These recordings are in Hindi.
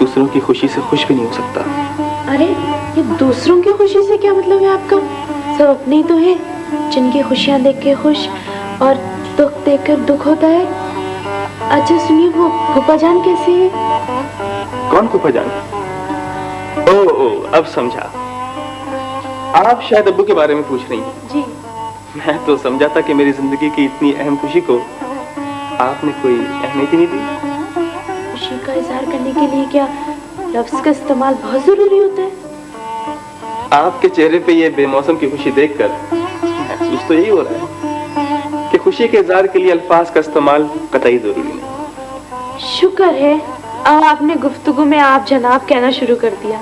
दूसरों की खुशी से खुश भी नहीं हो सकता। अरे ये दूसरों की खुशी से क्या मतलब है आपका? सब अपने ही तो हैं, जिनकी खुशियां देख के खुश और दुख देखकर दुख होता है। अच्छा सुनिए, वो फूफा जान कैसे है? कौन फूफा जान? ओ, अब समझा। आप शायद अब्बू के बारे में पूछ रही हैं। जी। मैं तो समझा था कि मेरी जिंदगी की इतनी अहम खुशी को आपने कोई अहमियत ही नहीं दी। खुशी का इजहार करने के लिए क्या लफ्ज का इस्तेमाल बहुत जरूरी होता है? आपके चेहरे पे ये बेमौसम की खुशी देखकर महसूस तो यही हो रहा है कि खुशी के इजहार के लिए अल्फाज का इस्तेमाल कतई जरूरी नहीं। शुक्र है आपने गुफ्तगू में आप जनाब कहना शुरू कर दिया।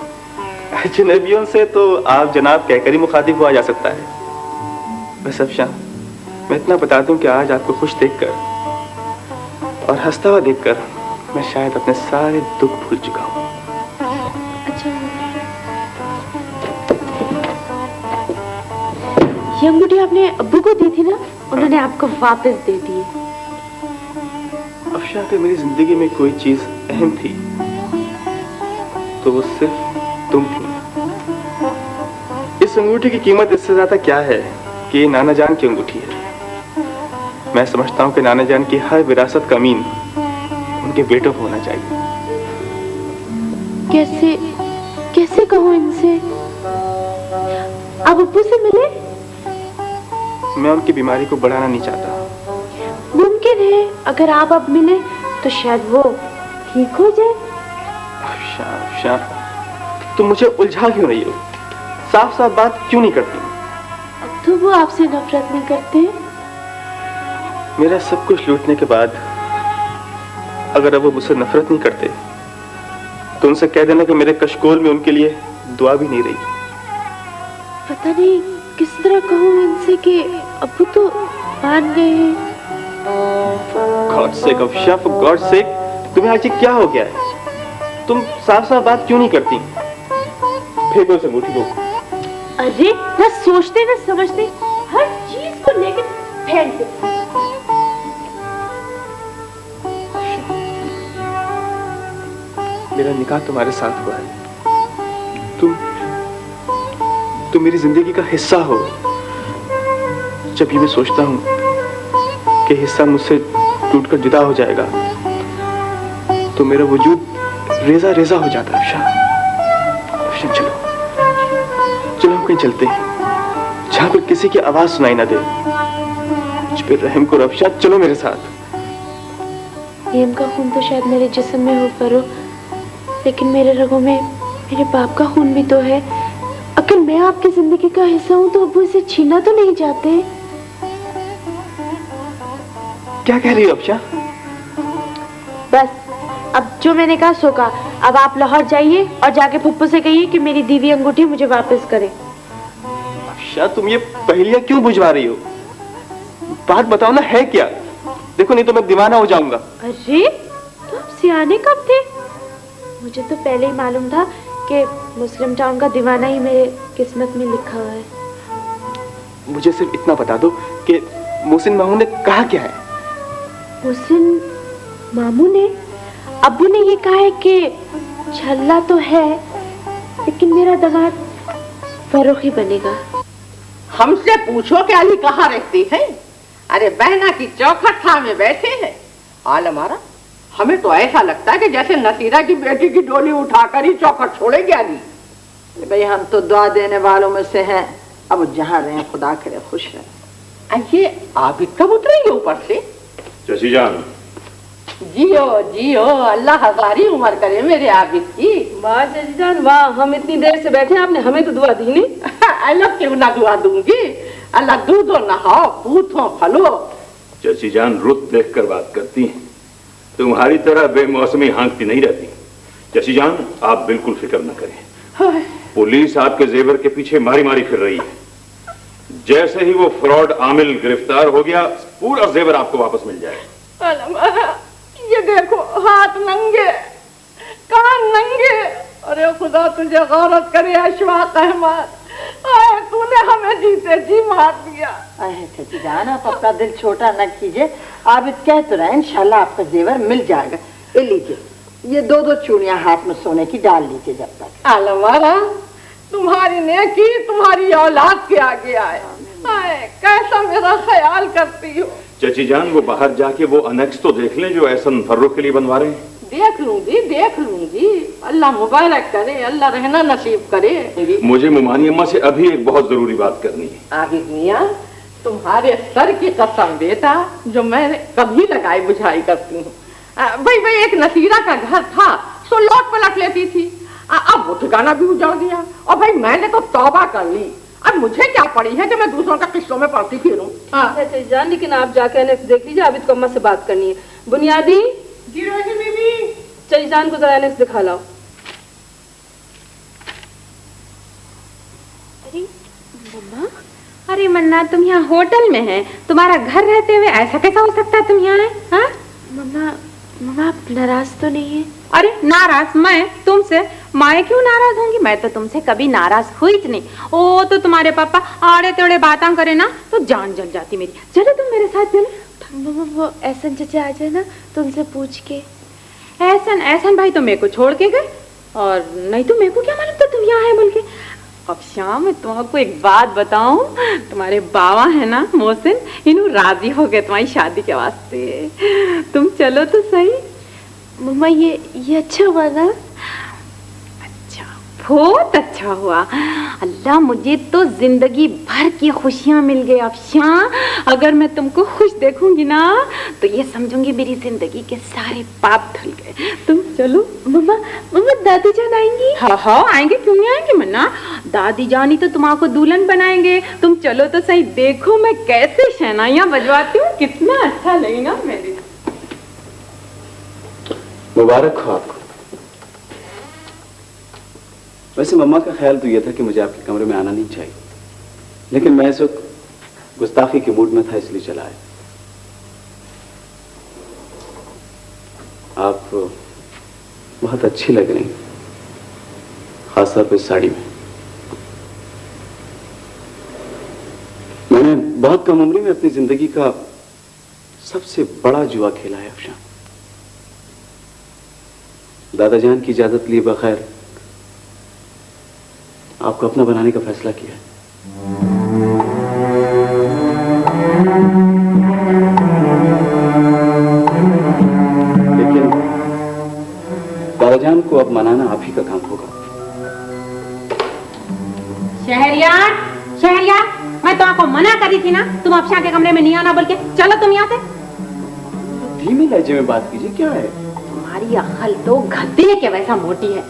अजनबियों से तो आप जनाब कहकर ही मुखातिब हुआ जा सकता है। बस अफशा, मैं इतना बता दूं कि आज आपको खुश देखकर और हंसता हुआ देखकर मैं शायद अपने सारे दुख भूल चुका हूँ। अच्छा, ये अंगूठी आपने अब्बू को दी थी ना? उन्होंने आपको वापस दे दी। अफशा, कि मेरी जिंदगी में कोई चीज अहम थी तो वो सिर्फ तुम थी। इस अंगूठी की कीमत इससे ज्यादा क्या है कि ये नाना जान की अंगूठी है। मैं समझता हूँ कि नाना जान की हर विरासत का अमीन उनके बेटों को होना चाहिए। कैसे कैसे कहूँ इनसे? आप अब्बू से मिले? मैं उनकी बीमारी को बढ़ाना नहीं चाहता। मुमकिन है अगर आप अब मिले तो शायद वो ठीक हो जाए। अफशा, अफशा, तुम मुझे उलझा क्यों रही हो? साफ साफ बात क्यों नहीं करती? अब तो वो आपसे नफरत नहीं करते? मेरा सब कुछ लूटने के बाद अगर अब वो मुझसे नफरत नहीं करते तो उनसे कह देना कि मेरे कशकोल में उनके लिए दुआ भी नहीं रही। पता नहीं किस तरह कहूँ इनसे कि अब्बू तो मान गए हैं। God sake Afsha, for God sake, तुम्हें आज क्या हो गया है? तुम साफ साफ बात क्यों नहीं करती? फेंको उस अंगूठी को। अरे ना सोचते ना समझते, हर चीज को लेकर फेंक देते। मेरा निकाह तुम्हारे साथ हुआ है। तुम मेरी जिंदगी का हिस्सा हो। जब ये मैं सोचता हूँ कि हिस्सा मुझसे टूटकर जुदा हो जाएगा तो मेरा वजूद रेजा रेजा हो जाता है। अफशा, चलो चलो हम कहीं चलते हैं जहां पर किसी की आवाज सुनाई ना दे। मुझ पे रहम करो अफशा, चलो मेरे साथ। प्रेम का खून तो शायद मेरे जिस्म में हो फरो, लेकिन मेरे रगों में मेरे बाप का खून भी तो है। अगर मैं आपकी जिंदगी का हिस्सा हूँ तो अब्बू इसे छीनना तो नहीं चाहते। क्या कह रही हो अफशा? बस अब जो मैंने कहा सो कहा। अब आप लाहौर जाइए और जाके फुप्पू से कहिए कि मेरी दी हुई अंगूठी मुझे वापस करे। अफशा, तुम ये पहेलियां क्यों बुझवा रही हो? बात बताओ ना, है क्या? देखो नहीं तो मैं दीवाना हो जाऊंगा। अरे तो आप सियाने कब थे? मुझे तो पहले ही मालूम था कि मुस्लिम टाउन का दीवाना ही मेरे किस्मत में लिखा हुआ है। मुझे सिर्फ इतना बता दो कि मोहसिन मामू ने कहा क्या है? मोहसिन मामू ने, अब्बू ने ये कहा है कि छल्ला तो है लेकिन मेरा दामाद फर्रुख ही बनेगा। हमसे पूछो कि अली कहाँ रहती है? अरे बहना की चौखट में बैठे हैं। हाल हमारा, हमें तो ऐसा लगता है कि जैसे नसीरा की बेटी की डोली उठाकर ही चौखट छोड़ेगी अली। भाई हम तो दुआ देने वालों में से हैं। अब जहाँ रहे खुदा करे खुश रहे। ये आबिद कब उतरेंगे ऊपर से? चची जान। जियो जियो, अल्लाह हजारी उम्र करे मेरे आबिद की। वाह चची जान वाह, हम इतनी देर से बैठे, आपने हमें तो दुआ दी नहीं। अल्लाह क्यों ना दुआ दूंगी? अल्लाह दूधो नहाओ पूथो फलो। चची जान रुत देख कर बात करती हैं, तुम्हारी तरह बेमौसमी हाँकती नहीं रहती। चची जान आप बिल्कुल फिक्र न करें, पुलिस आपके जेवर के पीछे मारी मारी फिर रही है। जैसे ही वो फ्रॉड आमिल गिरफ्तार हो गया पूरा जेवर आपको वापस मिल जाएगा। ये देखो हाथ नंगे, कान नंगे। अरे खुदा तुझे गौरत करे अशफाक अहमद, तूने हमें जीते जी मार दिया। चची जान आप अपना दिल छोटा न कीजिए। आप कह तो रहे इंशाल्लाह आपका जेवर मिल जाएगा। ये लीजिए ये दो दो चूड़ियां हाथ में सोने की डाल लीजिए जब तक। अलमारा, तुम्हारी नेकी तुम्हारी औलाद के आगे आए। हाय, कैसा मेरा ख्याल करती हो। चाची जान, वो बाहर जाके वो अनेक्स तो देख लें जो एहसन फर्रुख के लिए बनवा रहे हैं। देख लूंगी। अल्लाह मुबारक करे, अल्लाह रहना नसीब करे। मुझे मुमानी अम्मा से अभी एक बहुत जरूरी बात करनी है। आबिद मियां, तुम्हारे सर की कसम बेटा, जो मैं कभी लगाई बुझाई करती हूँ। भाई एक नसीरा का घर था, तो लौट पलट लेती थी। अब वो ठिकाना भी उजाड़ दिया, और भाई मैंने तो तौबा कर ली। अब मुझे क्या पड़ी है कि मैं दूसरों का किस्सों में पड़ती फिरूं। अच्छा जान, लेकिन आप जाके एनेक्स देख लीजिए, आबिद को अम्मा से बात करनी है। बुनियादी जी रोजी बीबी। चल जान को जरा एनेक्स दिखा लाओ। अरे मम्मा, अरे मन्ना, तुम यहाँ होटल में हैं, तुम्हारा घर रहते हुए ऐसा कैसा हो सकता है तुम यहाँ आए? हाँ मम्मा, आप नाराज तो नहीं है? अरे नाराज मैं तुमसे? मैं क्यों नाराज होंगी? मैं तो तुमसे कभी नाराज हुई ज नहीं। ओ तो तुम्हारे पापा आड़े तेड़े बातें करे ना तो जान जल जाती मेरी। चलो तुम मेरे साथ चलो। मम्मा, वो ऐसन चचा आ जाए ना, तुमसे पूछ के। ऐसन भाई तो मेरे को छोड़ के गए, और नहीं तो मेरे को क्या मालूम था तुम यहाँ है बोल के। अब श्याम, मैं तुमको एक बात बताऊं, तुम्हारे बाबा है ना मोहसिन, इन्हों राजी हो गए तुम्हारी शादी के वास्ते। तुम चलो तो सही। मम्मा, ये अच्छा हुआ ना? बहुत अच्छा हुआ। अल्लाह, मुझे तो जिंदगी भर की खुशियां मिल गई। अब श्याम, अगर मैं तुमको खुश देखूंगी ना तो ये समझूंगी मेरी जिंदगी के सारे पाप धुल गए। तुम चलो। मम्मा, दादी जान आएंगी? हाँ आएंगे, क्यों नहीं आएंगे मन्ना। दादी जानी तो तुम्हारा दुल्हन बनाएंगे। तुम चलो तो सही। देखो मैं कैसे शहनाइयां बजवाती हूँ, कितना अच्छा लगेगा मेरे। मुबारक हो आपको। वैसे मम्मा का ख्याल तो यह था कि मुझे आपके कमरे में आना नहीं चाहिए, लेकिन मैं इस वक्त गुस्ताखी के मूड में था, इसलिए चला आया। आप बहुत अच्छी लग रही, खासतौर पर साड़ी में। मैंने बहुत कम उम्र में अपनी जिंदगी का सबसे बड़ा जुआ खेला है अफशान। दादाजान की इजाजत लिए बगैर आपको अपना बनाने का फैसला किया है। लेकिन दादाजान को अब मनाना आप ही का काम होगा। शहरियार, मैं तो आपको मना करी थी ना, तुम अफशा के कमरे में नहीं आना बोल के। चलो तुम यहाँ से। धीमी लहजे में बात कीजिए, क्या है? तुम्हारी अक्ल तो गधे के वैसा मोटी है।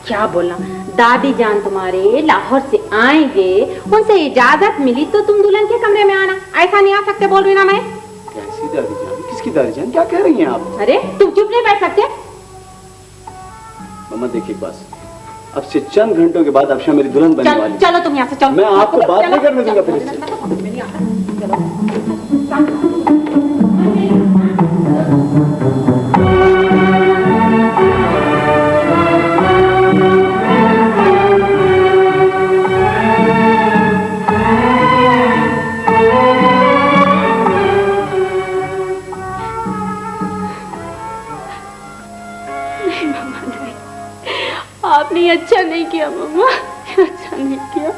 क्या बोलना, दादी जान तुम्हारे लाहौर से आएंगे, उनसे इजाजत मिली तो तुम दुल्हन के कमरे में आना। ऐसा नहीं आ सकते बोल रही ना मैं। कैसी दादी जान? किसकी दादी जान? क्या कह रही हैं आप? अरे तुम चुप नहीं बैठ सकते? मम्मा देखिए, बस अब से चंद घंटों के बाद अफशा मेरी दुल्हन बनने वाली है। चलो तुम यहाँ से चलो। मैं आपको बात नहीं करने दूंगा फिर इससे। आपने अच्छा नहीं किया मम्मा, अच्छा नहीं किया।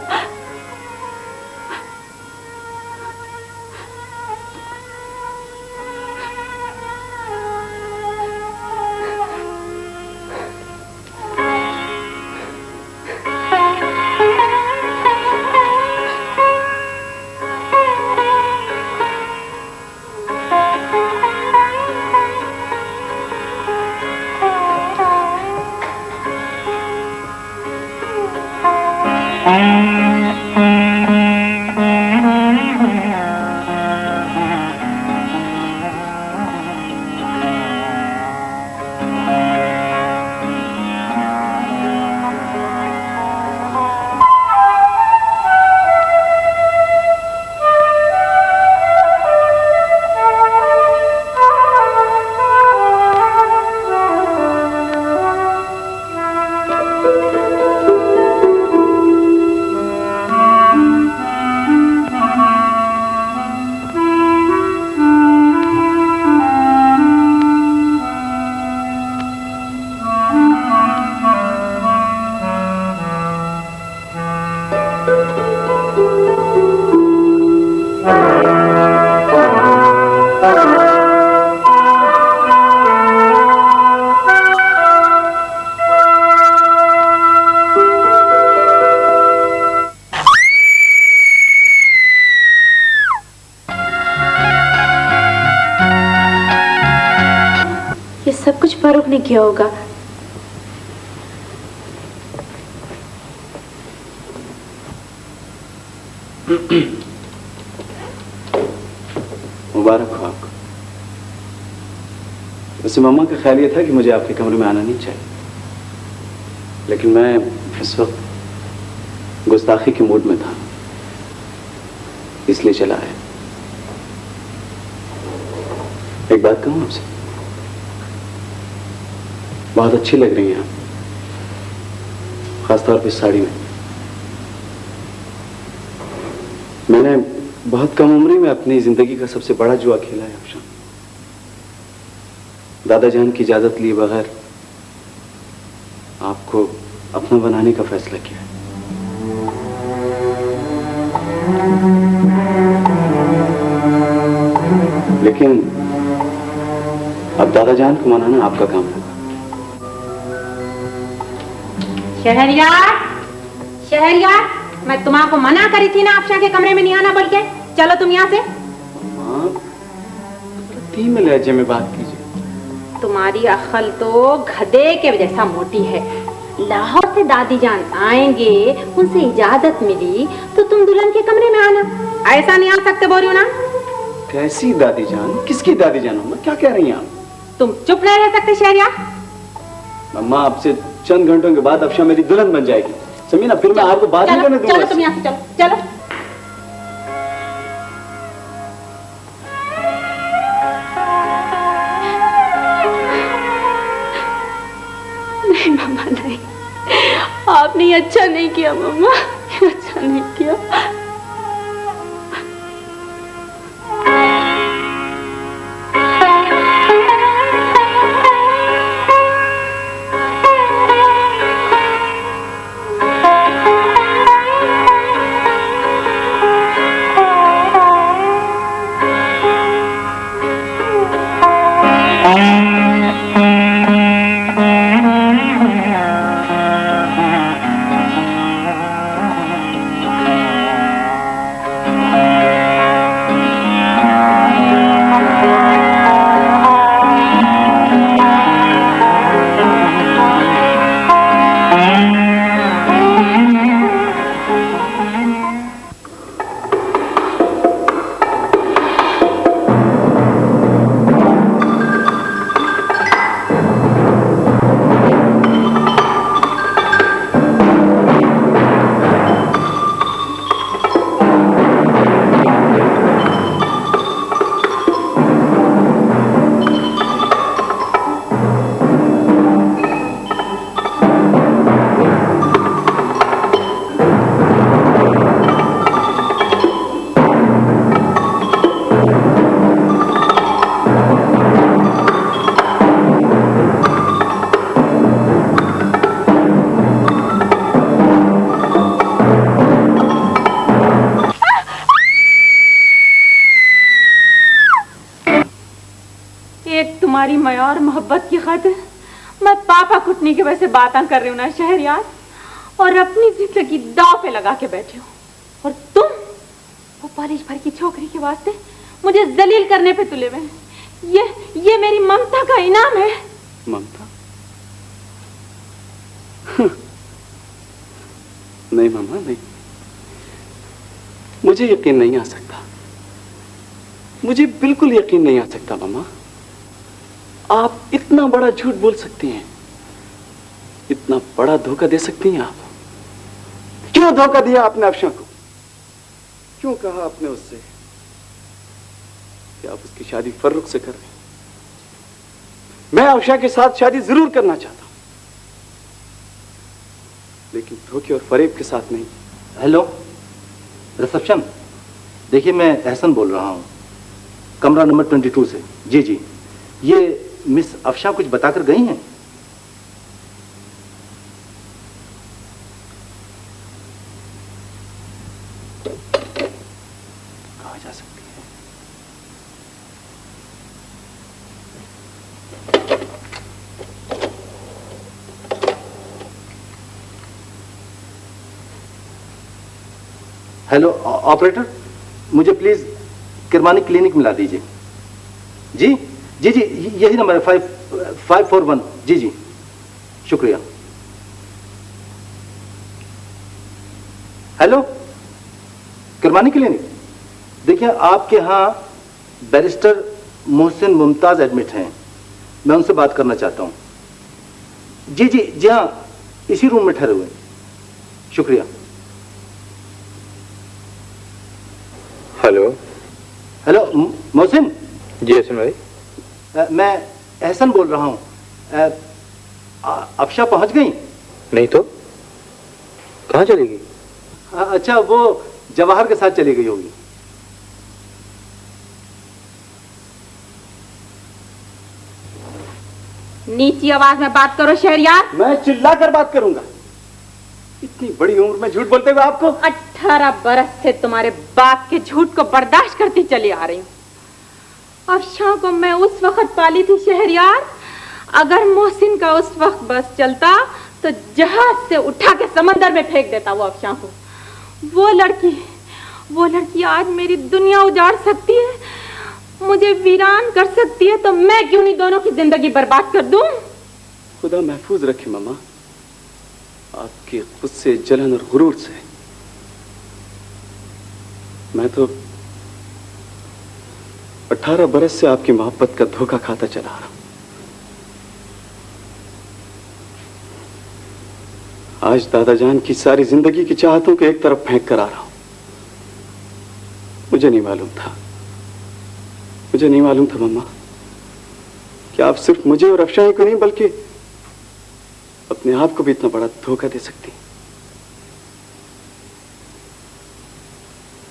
नहीं किया होगा। मुबारक हो आपको। वैसे मम्मा का ख्याल ये था कि मुझे आपके कमरे में आना नहीं चाहिए, लेकिन मैं इस वक्त गुस्ताखी के मूड में था, इसलिए चला आया। एक बात कहूं आपसे, बहुत अच्छी लग रही हैं आप, खासतौर पे साड़ी में। मैंने बहुत कम उम्र में अपनी जिंदगी का सबसे बड़ा जुआ खेला है अफशान। दादा जान की इजाजत लिए बगैर आपको अपना बनाने का फैसला किया है। लेकिन अब दादा जान को मनाना आपका काम होगा। शहरयार, शहरयार, मैं तुम्हारा को मना करी थी ना अफशा के कमरे में नहीं आना, बोल के चलो तुम यहाँ से। धीमे लहजे में बात कीजिए। तुम्हारी अक्ल तो गधे के जैसा मोटी है। लाहौर से दादी जान आएंगे, उनसे इजाजत मिली तो तुम दुल्हन के कमरे में आना, ऐसा नहीं आ सकते बोल रही हो ना। कैसी दादी जान? किसकी दादी जान? अम्मा क्या कह रही हैं आप? तुम चुप नहीं रह सकते शहरयार। अम्मा आपसे चंद घंटों के बाद अफशा मेरी दुल्हन बन जाएगी, समझी ना? फिर मैं आपको बात नहीं करने दूंगा। चलो तुम यहाँ से चलो, चलो। नहीं मम्मा नहीं, आपने ये अच्छा नहीं किया मम्मा, अच्छा नहीं किया। तुम्हारी मयार मोहब्बत की खातिर मैं पापा कुटनी के वैसे बातें कर रही हूँ ना शहरयार, और अपनी जिंदगी दांव पे लगा के बैठे हो, और तुम वो कॉलेज भर की छोकरी के वास्ते मुझे जलील करने पे तुले हुए। ये मेरी ममता का इनाम है। ममता? नहीं मामा नहीं, मुझे यकीन नहीं आ सकता, मुझे बिल्कुल यकीन नहीं आ सकता मामा। आप इतना बड़ा झूठ बोल सकती हैं, इतना बड़ा धोखा दे सकती हैं आप? क्यों धोखा दिया आपने अफशा को? क्यों कहा आपने उससे कि आप उसकी शादी फर्रुख से कर रहे हैं? मैं अफशा के साथ शादी जरूर करना चाहता हूं, लेकिन धोखे और फरेब के साथ नहीं। हेलो रिसेप्शन, देखिए मैं एहसन बोल रहा हूं, कमरा नंबर 22 से। जी जी, ये मिस अफशा कुछ बताकर गई हैं? कहा जा सकती है? हेलो ऑपरेटर, मुझे प्लीज किरमानी क्लिनिक मिला दीजिए। जी जी जी, यही नंबर है 541। जी जी, शुक्रिया। Hello, करमानी clinic. देखिए, आपके यहाँ बैरिस्टर मोहसिन मुमताज एडमिट हैं, मैं उनसे बात करना चाहता हूँ। जी जी जी हाँ, इसी रूम में ठहरे हुए हैं। शुक्रिया। हेलो। हेलो मोहसिन। जी हसन भाई। मैं एहसन बोल रहा हूँ। अफशा पहुंच गई? नहीं तो कहाँ चलेगी? अच्छा, वो जवाहर के साथ चली गई होगी। नीची आवाज में बात करो शहरियार। मैं चिल्ला कर बात करूंगा। इतनी बड़ी उम्र में झूठ बोलते हुए आपको। 18 बरस से तुम्हारे बाप के झूठ को बर्दाश्त करती चली आ रही हूँ। अफशा को मैं उस वक्त पाली थी शहरियार, अगर मोहसिन का उस वक्त बस चलता तो जहाज से उठा के समंदर में फेंक देता वो अफशा को। वो लड़की आज मेरी दुनिया उजाड़ सकती है, मुझे वीरान कर सकती है, तो मैं क्यों नहीं दोनों की जिंदगी बर्बाद कर दूं? खुदा महफूज रखे मामा आपके गुस्से, जलन और गुरूर से। मैं तो 18 बरस से आपकी मोहब्बत का धोखा खाता चला रहा हूं। आज दादाजान की सारी जिंदगी की चाहतों को एक तरफ फेंक कर आ रहा हूं। मुझे नहीं मालूम था मम्मा कि आप सिर्फ मुझे और अफशाई को नहीं बल्कि अपने आप को भी इतना बड़ा धोखा दे सकती।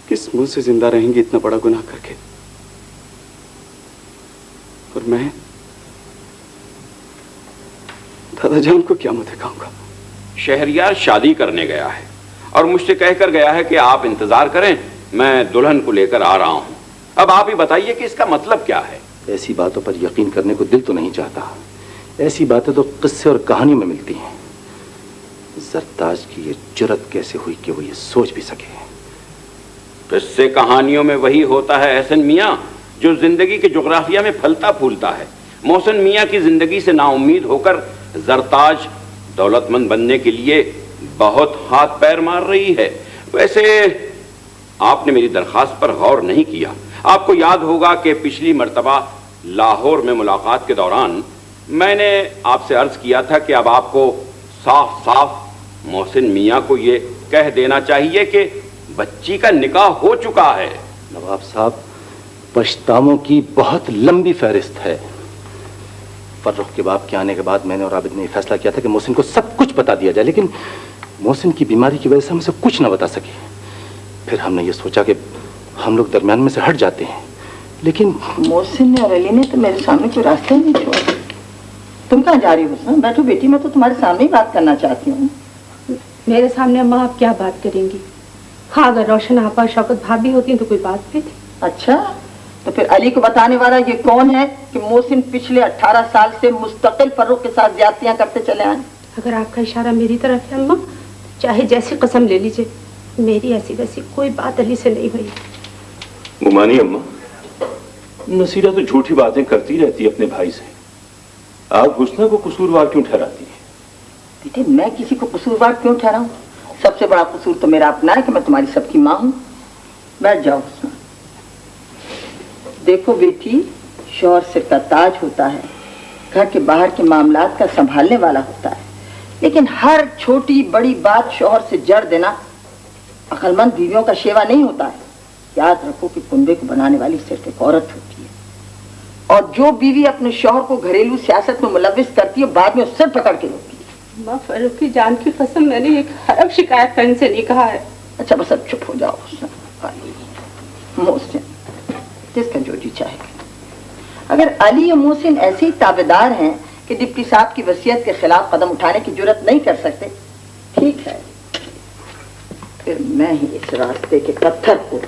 किस मुंह से जिंदा रहेंगी इतना बड़ा गुनाह करके? और मैं दादाजान को क्या मुंह दिखाऊंगा? शहरियार शादी करने गया है और मुझसे कहकर गया है कि आप इंतजार करें, मैं दुल्हन को लेकर आ रहा हूं। अब आप ही बताइए कि इसका मतलब क्या है? ऐसी बातों पर यकीन करने को दिल तो नहीं चाहता। ऐसी बातें तो किस्से और कहानी में मिलती हैं। जरताज की ये जुर्रत कैसे हुई कि वो ये सोच भी सके? किस्से कहानियों में वही होता है एहसन मियाँ जो जिंदगी के जुग्राफिया में फलता फूलता है। मोहसिन मियाँ की जिंदगी से नाउम्मीद होकर जरताज दौलतमंद बनने के लिए बहुत हाथ पैर मार रही है। वैसे आपने मेरी दरखास्त पर गौर नहीं किया। आपको याद होगा कि पिछली मर्तबा लाहौर में मुलाकात के दौरान मैंने आपसे अर्ज किया था कि अब आपको साफ साफ मोहसिन मियाँ को ये कह देना चाहिए कि बच्ची का निकाह हो चुका है। नवाब साहब, पछतावों की बहुत लंबी फहरिस्त है। फर्रुख के बाप के आने के बाद मैंने और आबिद ने फैसला किया था कि मोहसिन को सब कुछ बता दिया जाए, लेकिन मोहसिन की बीमारी की वजह से हमसे कुछ न बता सके। फिर हमने ये सोचा कि हम लोग दरमियान में से हट जाते हैं, लेकिन मोहसिन ने और अली ने तो मेरे सामने कोई रास्ता नहीं छोड़ा। तुम कहाँ जा रही हो हुस्ना? बैठो बेटी, मैं तो तुम्हारे सामने ही बात करना चाहती हूँ। मेरे सामने अम्मा आप क्या बात करेंगी? हाँ, अगर रोशन आपा शौकत भाभी होती तो कोई बात भी थी। अच्छा, तो फिर अली को बताने वाला ये कौन है कि मोहसिन पिछले 18 साल से मुस्तकिल फर्रुख के साथ ज्यादतियां करते चले आए? अगर आपका इशारा मेरी तरफ है अम्मा, चाहे जैसी कसम ले लीजिए, मेरी ऐसी वैसी कोई बात अली से नहीं हुई। मुमानी अम्मा, नसीरा तो झूठी बातें करती रहती है अपने भाई से। आप हुस्ना को कसूरवार क्यों ठहराती है? बेटे, मैं किसी को कसूरवार क्यों ठहराऊं? सबसे बड़ा कसूर तो मेरा अपना है कि मैं तुम्हारी सबकी माँ हूँ। बैठ जाओ हुस्ना। देखो बेटी, शौहर सिर का ताज होता है, घर के बाहर के मामलात का संभालने वाला होता है, लेकिन हर छोटी बड़ी बात शौहर से जड़ देना अक्लमंद बीवियों का शेवा नहीं होता है। याद रखो कि कुंबे को बनाने वाली सिर्फ एक औरत होती है, और जो बीवी अपने शौहर को घरेलू सियासत में मुलविस करती है बाद में उससे पकड़ के रोकती है। माँ, फर्रुख की जान की कसम, मैंने एक हरफ शिकायत करने से नहीं कहा है। अच्छा बस अब चुप हो जाओ मोहसिन, जिसका जो जी चाहे। अगर अली और मोहसिन ऐसे ही ताबेदार हैं कि डिप्टी साहब की वसीयत के खिलाफ कदम उठाने की जुर्रत नहीं कर सकते, ठीक है, फिर मैं ही इस रास्ते के पत्थर को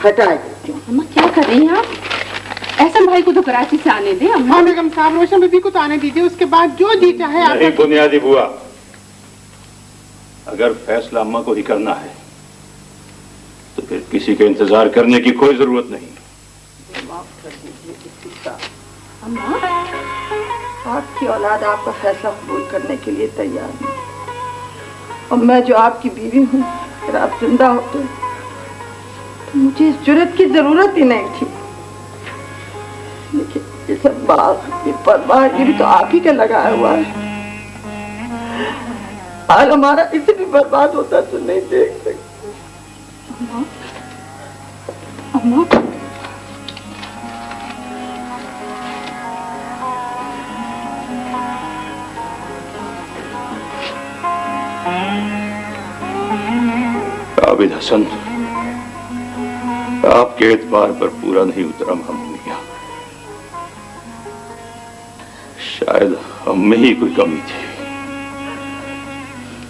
हटा देती हूँ। अम्मा क्या कर रही हैं आप? एहसन भाई को तो कराची से आने दे अम्मा। बेगम साहब, रोशन बीबी को तो आने दीजिए, उसके बाद जो जी चाहे आप। नहीं बुनियादी बुआ, अगर फैसला अम्मा को ही करना है तो फिर किसी के इंतजार करने की कोई जरूरत नहीं। अम्मा, आपकी औलाद आपका फैसला कबूल करने के लिए तैयार नहीं, और मैं जो आपकी बीवी हूँ, अगर आप जिंदा होते तो मुझे इस जुर्रत की जरूरत ही नहीं थी। लेकिन ये सब बाग, ये परवाह, ये भी तो आप ही का लगाया हुआ है। आज हमारा इसे भी बर्बाद होता तो नहीं देख सकते। अम्मा, अम्मा, आबिद हसन, आपके एतबार पर पूरा नहीं उतरा मालूम मियां। शायद हम में ही कोई कमी थी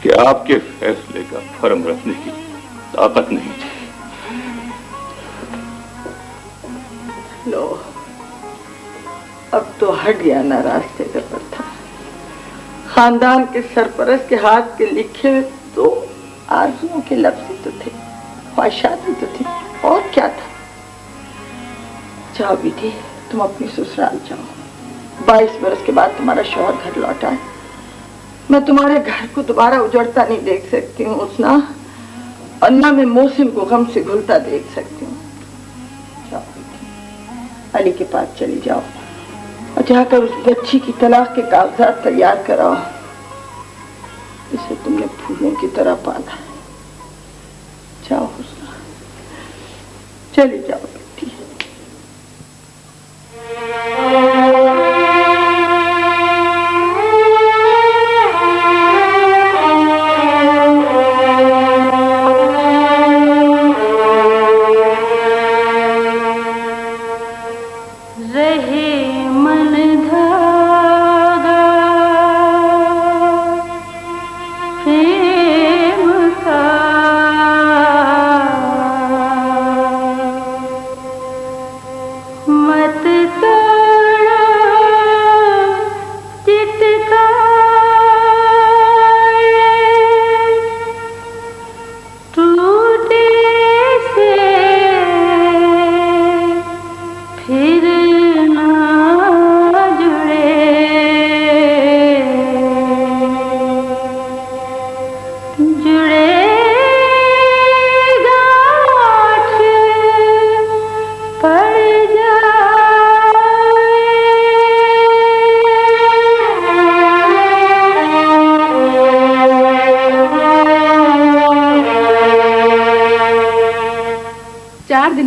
कि आपके फैसले का फर्म रखने की ताकत नहीं थी। लो, अब तो हट गया ना रास्ते का पत्थर। खानदान के सरपरस्त के हाथ के लिखे हुए तो आरज़ुओं के लफ्ज़ तो थे, ख्वाहिशात तो थी, और क्या था। जाओ बेटी, तुम अपनी ससुराल जाओ। 22 बरस के बाद तुम्हारा शौहर घर लौटा है। मैं तुम्हारे घर को दोबारा उजड़ता नहीं देख सकती हूँ उसना, और ना मैं मोहसिन को गम से घुलता देख सकती हूँ। जाओ बेटी, अली के पास चली जाओ और जाकर उस बच्ची की तलाक के कागजात तैयार कराओ। इसे तुमने फूलों की तरह पाला है। जाओ हुस्ना, चली जाओ बेटी।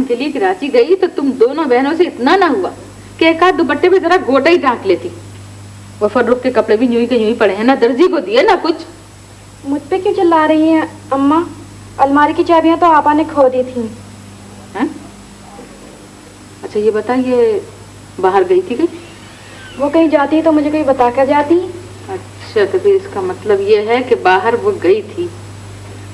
के लिए कराची गई तो तुम दोनों बहनों से इतना ना हुआ कि एक आध दुपट्टे पे जरा गोटा ही ढांक लेती। वो फर्रुख के कपड़े भी यूं ही के यूं ही पड़े हैं, ना दर्जी को दिए ना कुछ। मुझ पे क्यों चिल्ला रही हैं अम्मा? अलमारी की चाबियां तो आपा ने खो दी थी। हैं? अच्छा ये बताइए, बाहर गई थी कहीं? वो कहीं जाती तो मुझे कहीं बता कर जाती। अच्छा, तो फिर इसका मतलब ये है कि बाहर वो गई थी।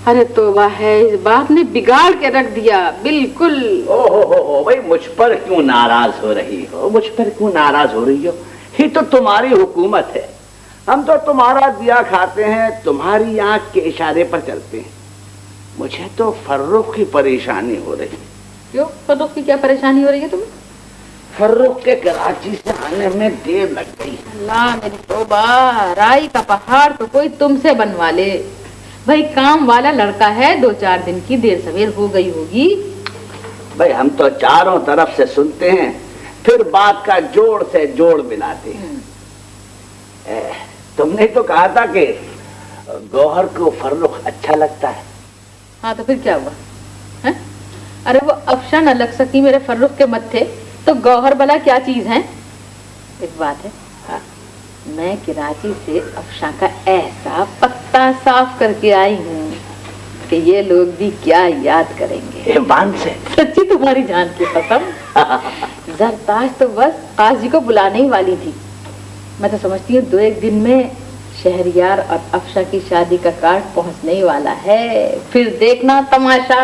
अरे तौबा है, इस बात ने बिगाड़ के रख दिया बिल्कुल। ओहो भाई, मुझ पर क्यों नाराज हो रही हो? मुझ पर क्यों नाराज हो रही हो? ये तो तुम्हारी हुकूमत है, हम तो तुम्हारा दिया खाते हैं, तुम्हारी आंख के इशारे पर चलते हैं। मुझे तो फर्रुख की परेशानी हो रही है। क्यों? फर्रुख की क्या परेशानी हो रही है तुम्हें? फर्रुख के कराची से आने में देर लग गई। अल्लाह मेरी तौबा, राई का पहाड़ तो कोई तुमसे बनवा ले। भाई काम वाला लड़का है, 2-4 दिन की देर सवेर हो गई होगी। भाई हम तो चारों तरफ से सुनते हैं, फिर बात का जोड़ से जोड़ मिलाते हैं। तुमने तो कहा था कि गौहर को फर्रुख अच्छा लगता है। हाँ तो फिर क्या हुआ है? अरे वो अफशा न लग सकी मेरे फर्रुख के मत्थे, तो गौहर भला क्या चीज है? एक बात है, हाँ, मैं कराची से अफशा का ऐसा पत्ता साफ करके आई हूँ कि ये लोग भी क्या याद करेंगे। से सच्ची तुम्हारी जान की कसम। जरताज तो बस काजी को बुलाने ही वाली थी। मैं तो समझती हूँ 2-1 दिन में शहरियार और अफशा की शादी का कार्ड पहुँचने ही वाला है। फिर देखना तमाशा,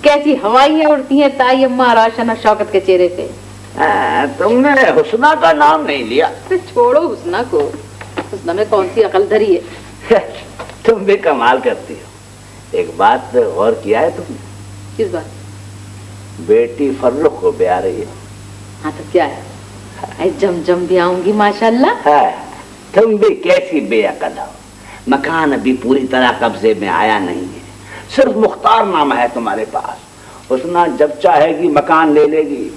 कैसी हवाइयाँ उड़ती हैं ताई अम्मा राशन और शौकत के चेहरे पे। तुमने हुस्ना का नाम नहीं लिया। तो छोड़ो हुस्ना को, हुस्ना में कौन सी अकल धरी है। तुम भी कमाल करती हो। एक बात गौर किया है तुमने? किस बात? बेटी फर्रुख को ब्याह रही है। हाँ तो क्या है, जम जम भी आऊंगी माशाल्लाह। तुम भी कैसी बेअकल हो। मकान अभी पूरी तरह कब्जे में आया नहीं है, सिर्फ मुख्तार नामा है तुम्हारे पास। हुस्ना जब चाहेगी मकान ले लेगी,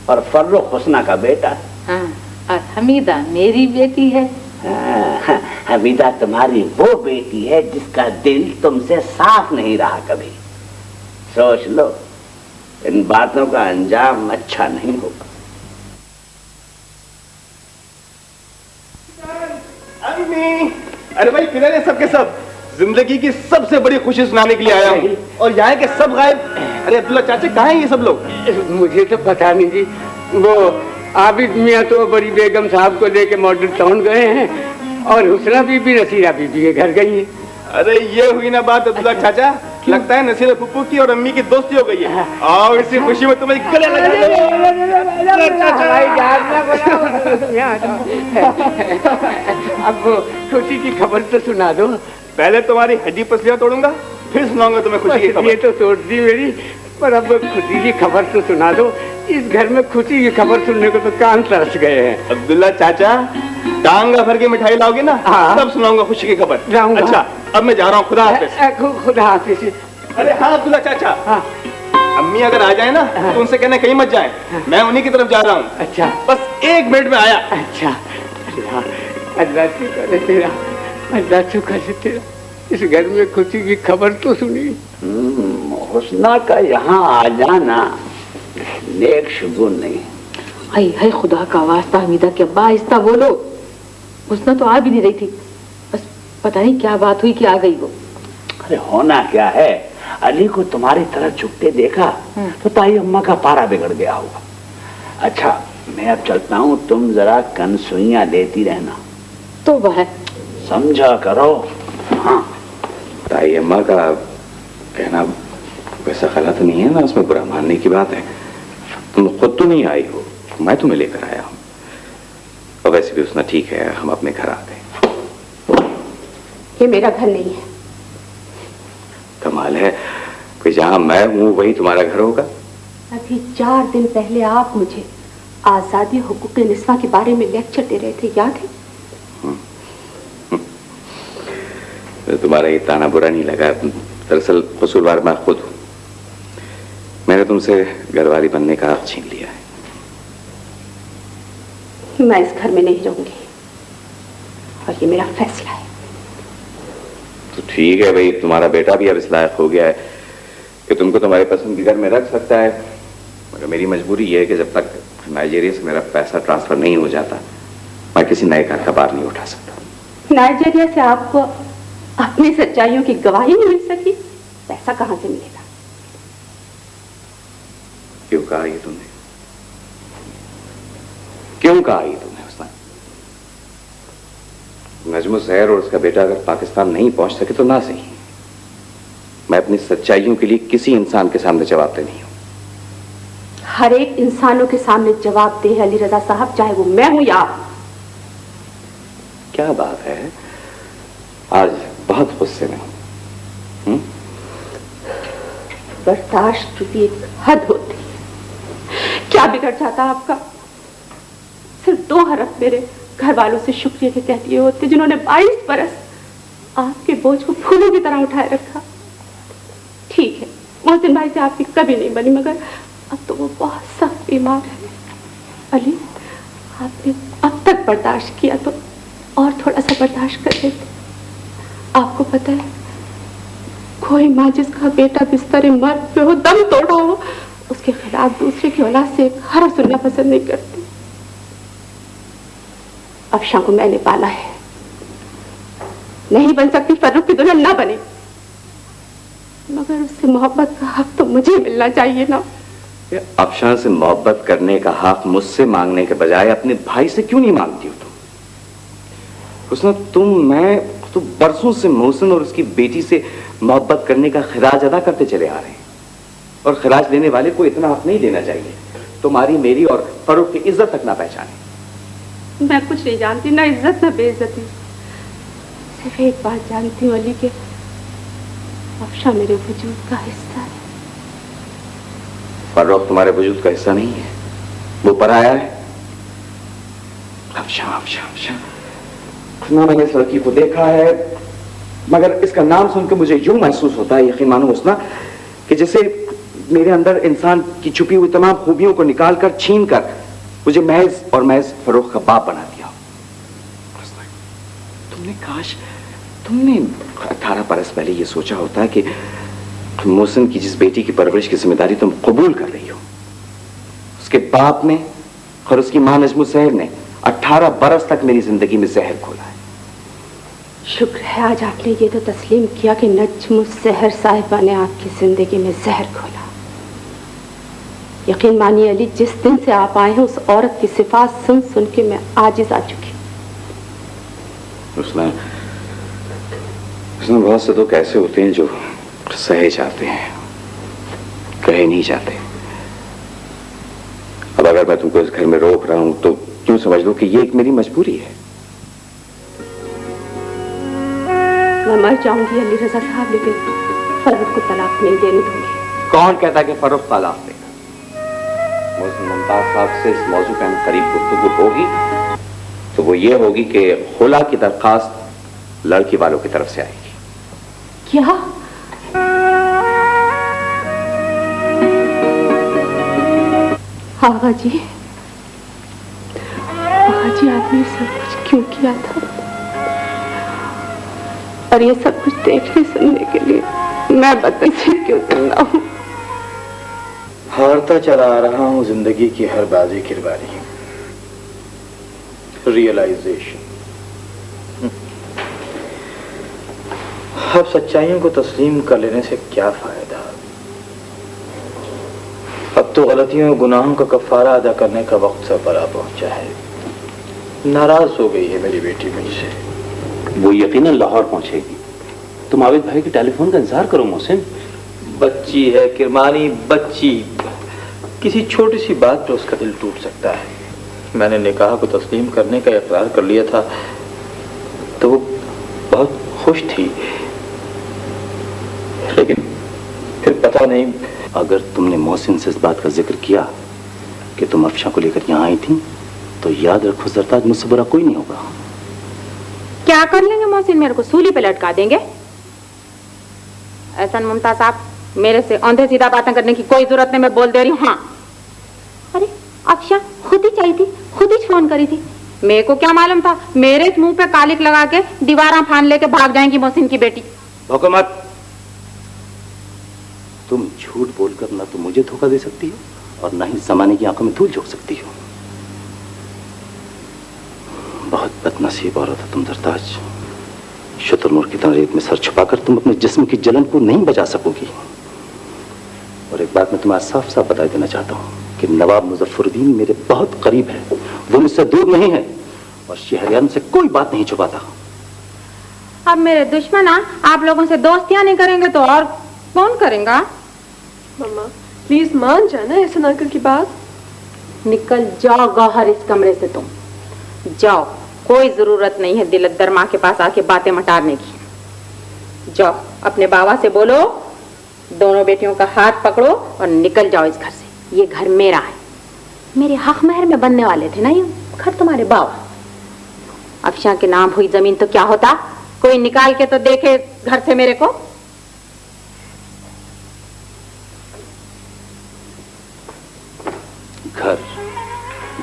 और फर्रुख हुस्ना का बेटा है। हाँ, और हमीदा मेरी बेटी है। हाँ, हमीदा तुम्हारी वो बेटी है जिसका दिल तुमसे साफ नहीं रहा कभी। सोच लो, इन बातों का अंजाम अच्छा नहीं होगा। अरे भाई किधर है सबके सब? जिंदगी की सबसे बड़ी खुशी सुनाने के लिए आया हूँ, और यहाँ के सब गायब। अरे अब्दुल्ला चाचा कहाँ हैं ये सब लोग? मुझे तो पता नहीं जी। वो आबिद मियाँ तो बड़ी बेगम साहब को लेके मॉडल टाउन गए हैं, और हुस्ना बीबी नसीरा बीबी के घर गई है। अरे ये हुई ना बात अब्दुल्ला चाचा, लगता है नसीरा फुप्पू की और अम्मी की दोस्ती हो गई है। आओ इसी खुशी में तुम्हें गले लगा अब खुशी की खबर तो सुना दो। पहले तुम्हारी हड्डी पसलियां तोड़ूंगा, फिर सुनाऊंगा तुम्हें खुशी की खबर। ये तो तोड़ दी मेरी, पर अब खुशी की खबर तो सुना दो। इस घर में खुशी की खबर सुनने को तो कान तरस गए हैं। अब्दुल्ला चाचा टांगा भर के मिठाई लाओगे ना, तब सुनाऊंगा खुशी की खबर। लाऊंगा। अच्छा अब मैं जा रहा हूँ, खुदा हाफिज। खुदा हाफिज। अरे हाँ अब्दुल्ला चाचा, अम्मी अगर आ जाए ना तो उनसे कहना कहीं मत जाए, मैं उन्हीं की तरफ जा रहा हूँ। अच्छा, बस 1 मिनट में आया। अच्छा, अल्लाह शुक्र है तेरा, अल्लाह शुक्र है तेरा, इस घर में खुशी की खबर तो सुनी। हुस्ना का यहाँ आ जाना नेक शुगुन नहीं। आई है खुदा का वास्ता हमीदा के अब्बा, आहिस्ता बोलो। हुस्ना तो आ भी नहीं रही थी, बस पता नहीं क्या बात हुई कि आ गई वो। अरे होना क्या है, अली को तुम्हारी तरफ झुकते देखा तो ताई अम्मा का पारा बिगड़ गया होगा। अच्छा मैं अब चलता हूँ, तुम जरा कनसुइयां लेती रहना। तो वह समझा करो। हाँ, ताई अम्मा का कहना वैसा गलत नहीं है ना, उसमें बुरा मानने की बात है। तुम खुद तो नहीं आई हो, मैं तुम्हें लेकर आया हूँ। और वैसे भी उसना ठीक है, हम अपने घर आ गए। ये मेरा घर नहीं है। कमाल है कि जहां मैं हूं वही तुम्हारा घर होगा। अभी 4 दिन पहले आप मुझे आजादी हुकूक निस्वा के बारे में लेक्चर दे रहे थे, याद है? तो तुम्हारा ये ताना बुरा नहीं लगा, दरअसल कसूरवार मैं खुद हूं। मैंने तुमसे घरवाली बनने का हक छीन लिया है। मैं इस घर में नहीं रहूंगी, और ये मेरा फैसला है। तो ठीक है भाई, तुम्हारा बेटा भी अब इस लायक हो गया है कि तुमको तुम्हारे पसंद के घर में रख सकता है। मगर मेरी मजबूरी ये है कि जब तक नाइजीरिया से मेरा पैसा ट्रांसफर नहीं हो जाता, मैं किसी नए घर का बार नहीं उठा सकता। नाइजीरिया से आपको अपनी सच्चाइयों की गवाही नहीं मिल सकी, पैसा कहां से मिलेगा? क्यों कहा ये तुमने? क्यों कहा ये तुमने हुस्ना? नजमो सहर और उसका बेटा अगर पाकिस्तान नहीं पहुंच सके तो ना सही, मैं अपनी सच्चाइयों के लिए किसी इंसान के सामने जवाबदेह नहीं हूं। हर एक इंसानों के सामने जवाबदेह है अली रजा साहब, चाहे वो मैं हूं या आप। क्या बात है, आज बहुत गुस्से में हूं। बर्दाश्त की भी एक हद होती है। क्या बिगड़ जाता आपका? सिर्फ 2 हरफ मेरे घर वालों से शुक्रिया के कह दिए होते, जिन्होंने 22 बरस आपके बोझ को फूलों की तरह उठाए रखा। ठीक है, मोहसिन भाई से आपकी कभी नहीं बनी, मगर अब तो वो बहुत सख्त बीमार है। अली, आपने अब तक बर्दाश्त किया तो और थोड़ा सा बर्दाश्त कर लेते। आपको पता है, कोई माँ जिसका बेटा बिस्तर मर्द पे हो, दम तोड़ा हो, उसके खिलाफ दूसरे की औलाद से एक हरफ सुनना पसंद नहीं करती। अफशा को मैंने पाला है, नहीं बन सकती, फर्रुख की दुल्हन ना बने, मगर उससे मोहब्बत का हक तो मुझे मिलना चाहिए ना। अफशा से मोहब्बत करने का हक मुझसे मांगने के बजाय अपने भाई से क्यों नहीं मांगती हो तुम? उसने मैं तो बरसों से मोहसिन और उसकी बेटी से मोहब्बत करने का खिराज अदा करते चले आ रहे हैं, और खिराज लेने वाले को इतना हक नहीं देना चाहिए तुम्हारी, मेरी और फर्रुख की इज्जत तक ना पहचाने। मैं कुछ नहीं जानती, ना इज्जत ना बेइज्जती। सिर्फ एक बात जानती हूँ अली, के अफशा मेरे वजूद का हिस्सा है। फर्रुख तुम्हारे वजूद का हिस्सा नहीं है, वो पराया है। अफशा अफशा अफशा, ना मैंने इस लड़की को देखा है, मगर इसका नाम सुनकर मुझे यूं महसूस होता है, यकीन मानो हुस्ना, कि जैसे मेरे अंदर इंसान की छुपी हुई तमाम खूबियों को निकालकर छीन कर मुझे महज और महज फरोख का बाप बना दिया। तुमने काश तुमने 18 बरस पहले ये सोचा होता है कि मोहसिन की जिस बेटी की परवरिश की जिम्मेदारी तुम कबूल कर रही हो, उसके बाप ने और उसकी मां नजमू सहर ने 18 बरस तक मेरी जिंदगी में जहर खोला है। शुक्र है आज आपने ये तो तस्लीम किया कि नजमू सहर साहिबा ने आपकी जिंदगी में जहर खोला। यकीन मानिए अली, जिस दिन से आप आए हैं उस औरत की सिफात सुन सुन के मैं आजिज आ चुकी। उसने बहुत से दुख ऐसे होते हैं जो सहे जाते हैं, कहे नहीं जाते। अब अगर मैं तुमको इस घर में रोक रहा हूं तो क्यों समझ लो कि ये एक मेरी मजबूरी है। मैं मर जाऊंगी अली रजा साहब, लेकिन फरूख को तलाक नहीं देने दूंगी। कौन कहता कि फरूख तलाक देगा? मुमताज साहब से इस मौजू पर करीब गुफ्तगू होगी तो वो ये होगी कि खुला की दरखास्त लड़की वालों की तरफ से आएगी। क्या? आगा जी आपने सब कुछ क्यों किया था? और ये सब कुछ देखने सुनने के लिए मैं बदन से क्यों जिंदा हूँ? हारता चला आ रहा हूं जिंदगी की हर बाजी किरबारी। रियलाइजेशन। अब सच्चाइयों को तस्लीम कर लेने से क्या फायदा? अब तो गलतियों और गुनाहों का कफारा अदा करने का वक्त सब बड़ा पहुंचा है। नाराज हो गई है मेरी बेटी मुझसे। वो यकीनन लाहौर पहुंचेगी। तुम आबिद भाई के टेलीफोन का इंतजार करो मोहसिन। बच्ची है किरमानी, बच्ची। किसी छोटी सी बात पर उसका दिल टूट सकता है। मैंने निकाह को तस्लीम करने का इकरार कर लिया था तो वो बहुत खुश थी, लेकिन फिर पता नहीं। अगर तुमने मोहसिन से इस बात का जिक्र किया कि तुम अफशा को लेकर यहाँ आई थी तो याद रखो जरताज, मुझसे बुरा कोई नहीं होगा। क्या कर लेंगे मोहसिन? मेरे को सूली पे लटका देंगे? ऐसा मुमताज साहब, मेरे से औंधे सीधा बातें करने की कोई जरूरत नहीं, मैं बोल दे रही हूँ। हाँ, अरे अफशा खुद ही चाहिए थी, खुद ही फोन करी थी। मेरे को क्या मालूम था मेरे मुंह पे कालिक लगा के दीवारा फान लेके भाग जाएंगी मोहसिन की बेटी। भौंको मत। तुम झूठ बोलकर ना तो मुझे धोखा दे सकती हो और ना ही जमाने की आंखों में धूल झोंक सकती हो। बहुत बदनसीब औरत हो तुम जरताज। शुतुरमुर्ग की तरह रेत में सर छुपाकर तुम अपने जिस्म की जलन को नहीं बचा सकोगी। और एक बात मैं तुम्हें साफ साफ बता देना चाहता हूँ कि नवाब मुजफ्फरुद्दीन मेरे बहुत करीब है, वो मुझसे दूर नहीं है और शहरियारों से कोई बात नहीं छुपाता। अब मेरे दुश्मन आप लोगों से दोस्तियां नहीं करेंगे तो और कौन करेगा? मम्मा प्लीज मान जाना ऐसा ना कर की बात। निकल जाओ गौहर इस कमरे से, तुम जाओ। कोई जरूरत नहीं है दिलद्दर माँ के पास आके बातें मटारने की। जाओ अपने बाबा से बोलो, दोनों बेटियों का हाथ पकड़ो और निकल जाओ इस घर से। ये घर मेरा है, मेरे हक महर में बनने वाले थे ना ये घर तुम्हारे बाबा। अफशा के नाम हुई जमीन तो क्या होता? कोई निकाल के तो देखे घर से मेरे को। घर,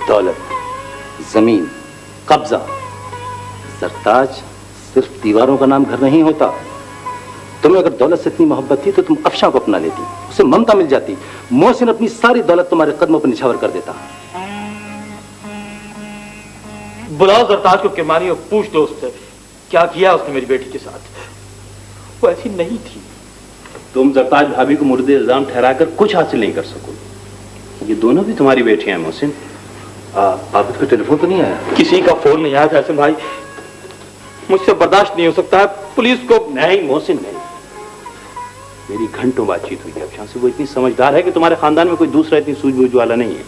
दौलत, जमीन, कब्जा। सरताज, सिर्फ दीवारों का नाम घर नहीं होता। तुम्हें अगर दौलत से इतनी मोहब्बत थी तो तुम अफशा को अपना लेती, उसे ममता मिल जाती। मोहसिन अपनी सारी दौलत तुम्हारे कदमों पर निछावर कर देता। बुलाओ जरताज को किरमानी और पूछ दो उससे क्या किया उसने मेरी बेटी के साथ। वो ऐसी नहीं थी। तुम जरताज भाभी को मुर्दे इल्जाम ठहराकर कुछ हासिल नहीं कर सकोगे। ये दोनों भी तुम्हारी बेटियां हैं मोहसिन। आबिद का टेलीफोन तो नहीं आया? किसी का फोन नहीं आया फैसल भाई, मुझसे बर्दाश्त नहीं हो सकता है। पुलिस को नहीं मोहसिन नहीं। मेरी घंटों बातचीत हुई है अफशा से। वो इतनी समझदार है कि तुम्हारे खानदान में कोई दूसरा इतनी सूझबूझ वाला नहीं है।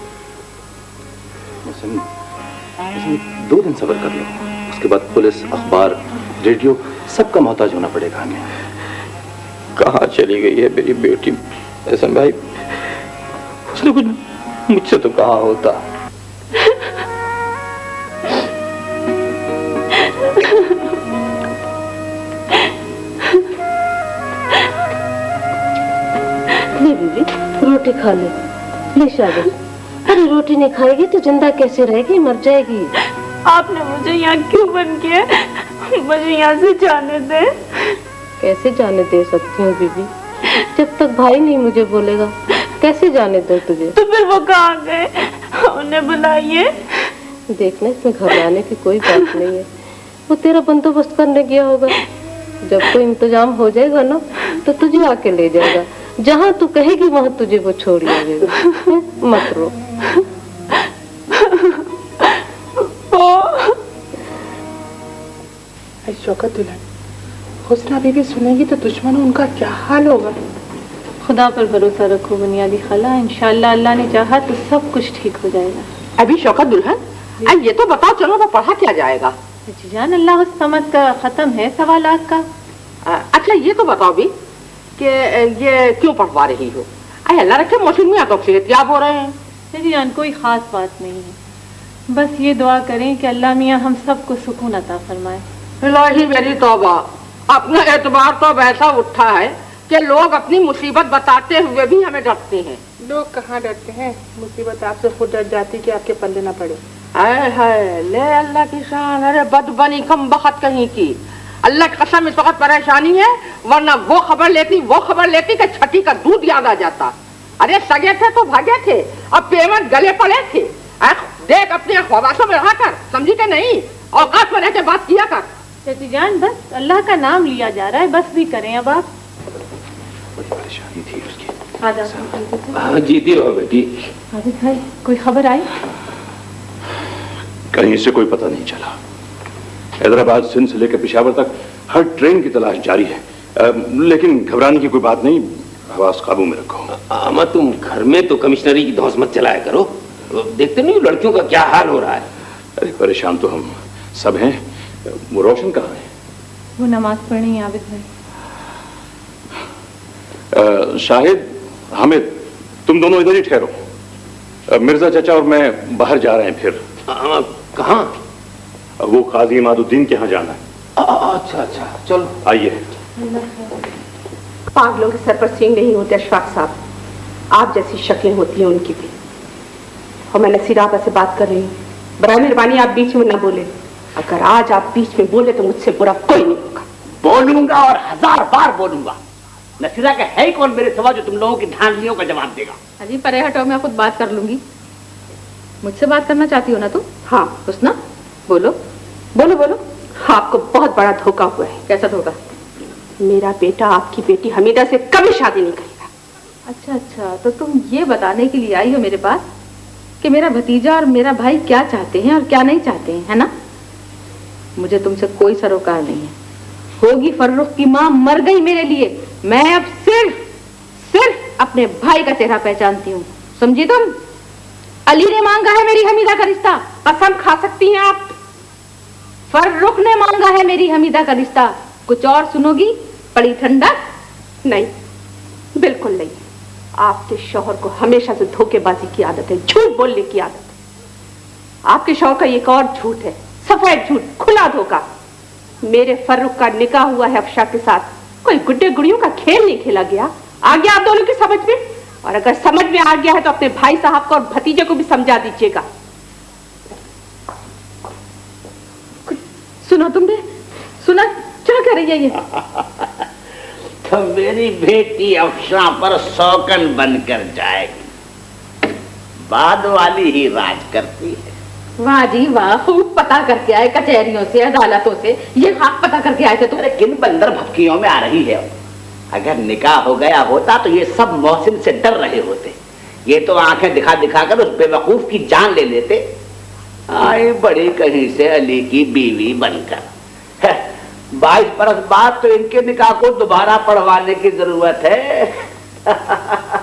मोहसिन 2 दिन सब्र कर लो, उसके बाद पुलिस, अखबार, रेडियो सबका मोहताज होना पड़ेगा हमें। कहाँ चली गई है मेरी बेटी एहसन भाई? उसने कुछ मुझसे तो कहा होता। ले बीबी, रोटी खा ले। ले शाबाश। अरे रोटी नहीं खाएगी तो जिंदा कैसे रहेगी, मर जाएगी। आपने मुझे यहाँ क्यों बंद किया? मुझे यहाँ से जाने दे। कैसे जाने दे सकती हूँ बीबी, जब तक भाई नहीं मुझे बोलेगा कैसे जाने दो तुझे। तो फिर वो कहाँ गए? उन्हें बुलाइए। देखना, इसमें घबराने की कोई बात नहीं है, वो तेरा बंदोबस्त करने गया होगा। जब कोई इंतजाम हो जाएगा ना तो तुझे आके ले जाएगा, जहाँ तू कहेगी वहाँ तुझे वो छोड़ जाएगा। मत रो। शौकत दुल्हन, हुस्ना बीबी सुनेगी तो दुश्मन उनका क्या हाल होगा। खुदा पर भरोसा रखो बुनियादी खाला, इंशाल्लाह अल्लाह ने चाहा तो सब कुछ ठीक हो जाएगा। अभी शौकत दुल्हन, अब ये तो बताओ, चलो वो पढ़ा क्या जाएगा? जी जान, अल्लाह समझ का खत्म है सवालात का। अच्छा ये तो बताओ भी कि ये क्यों पढ़वा रही हो? अल्लाह रखे मोहसिन मियां तो सेहतयाब हो रहे हैं। जी जान, कोई खास बात नहीं है, बस ये दुआ करें कि अल्लाह मियां हम सबको सुकून अता फरमाए। इलाही मेरी तौबा, अपना एतबार तो वैसा उठा है कि लोग अपनी मुसीबत बताते हुए भी हमें डरते हैं। लोग कहाँ डरते हैं, मुसीबत आपसे खुद डर जाती कि आपके पल्ले न पड़े। है ले अल्लाह की शान। अरे बदबनी कम बखत कहीं की, अल्लाह की कसम इस वक्त परेशानी है, वरना वो खबर लेती कि छठी का दूध याद आ जाता। अरे सगे थे तो भागे थे, अब पेमेंट गले पड़े थे। देख अपने ख्वाबासों में रहा कर, समझी के नहीं, औकात में रह के बात किया कर। चाची जान, बस अल्लाह का नाम लिया जा रहा है, बस भी करें अब आप। परेशानी थी उसकी। आ जाओ। हाँ जीती रहो बेटी। आबिद भाई, कोई खबर आई? कहीं से कोई पता नहीं चला। हैदराबाद सिंध से लेकर पेशावर तक हर ट्रेन की तलाश जारी है, लेकिन घबराने की कोई बात नहीं, हवास काबू में रखो। अम्मा तुम घर में तो कमिश्नरी की धौंस मत चलाया करो, देखते नहीं लड़कियों का क्या हाल हो रहा है। अरे परेशान तो हम सब हैं, वो रोशन कहाँ है? वो नमाज पढ़नी है आबिद भाई। शाहिद, हामिद, तुम दोनों इधर ही ठहरो। मिर्जा चाचा और मैं बाहर जा रहे हैं फिर। कहाँ? वो काजी इमादुद्दीन के यहाँ जाना है। अच्छा अच्छा, चलो आइए। पागलों के सर पर सींग नहीं होते अशफाक साहब, आप जैसी शक्लें होती हैं उनकी भी। और मैं नसीर आपा से बात कर रही हूँ, बराए मेहरबानी आप बीच में न बोले। अगर आज आप बीच में बोले तो मुझसे बुरा कोई नहीं होगा। बोलूंगा और 1000 बार बोलूंगा। नसीरा का है कौन मेरे सवा जो तुम लोगों की धांधलियों का जवाब देगा? अजी परे हटो, मैं खुद बात कर लूंगी। मुझसे बात करना चाहती हो ना तुम? हाँ हुस्ना, बोलो बोलो बोलो। आपको बहुत बड़ा धोखा हुआ है। कैसा धोखा? मेरा बेटा आपकी बेटी हमीदा से कभी शादी नहीं करेगा। अच्छा अच्छा, तो तुम ये बताने के लिए आई हो मेरे पास कि मेरा भतीजा और मेरा भाई क्या चाहते हैं और क्या नहीं चाहते हैं, है ना? मुझे तुमसे कोई सरोकार नहीं है। होगी फर्रुख की माँ मर गई मेरे लिए, मैं अब सिर्फ अपने भाई का चेहरा पहचानती हूँ, समझी तुम? अली ने मांगा है मेरी हमीदा का रिश्ता, कसम खा सकती हैं आप। फर्रुख ने मांगा है मेरी हमीदा का रिश्ता। कुछ और सुनोगी? पड़ी ठंडक? नहीं, बिल्कुल नहीं। आपके शौहर को हमेशा से धोखेबाजी की आदत है, झूठ बोलने की आदत है। आपके शौहर का एक और झूठ है, सफेद झूठ, खुला धोखा। मेरे फर्रुख का निकाह हुआ है अफशा के साथ, कोई गुड्डे गुड़ियों का खेल नहीं खेला गया। आ गया आप दोनों की समझ में? और अगर समझ में आ गया है तो अपने भाई साहब को और भतीजे को भी समझा दीजिएगा। सुना तुमने? सुना क्या कह रही है ये? तो मेरी बेटी अफशा पर शौकन बनकर जाएगी, बाद वाली ही राज करती है। वाह जी वाह, खूब पता करके आए कचहरियों से, अदालतों से, ये खाक पता करके आए थे तुम? किन बंदर भक्कियों में आ रही है? अगर निकाह हो गया होता तो ये सब मोहसिन से डर रहे होते। ये तो आंखें दिखा दिखा कर उस बेवकूफ की जान ले लेते। आई बड़ी कहीं से अली की बीवी बनकर। 22 बरस बाद तो इनके निकाह को दोबारा पढ़वाने की जरूरत है।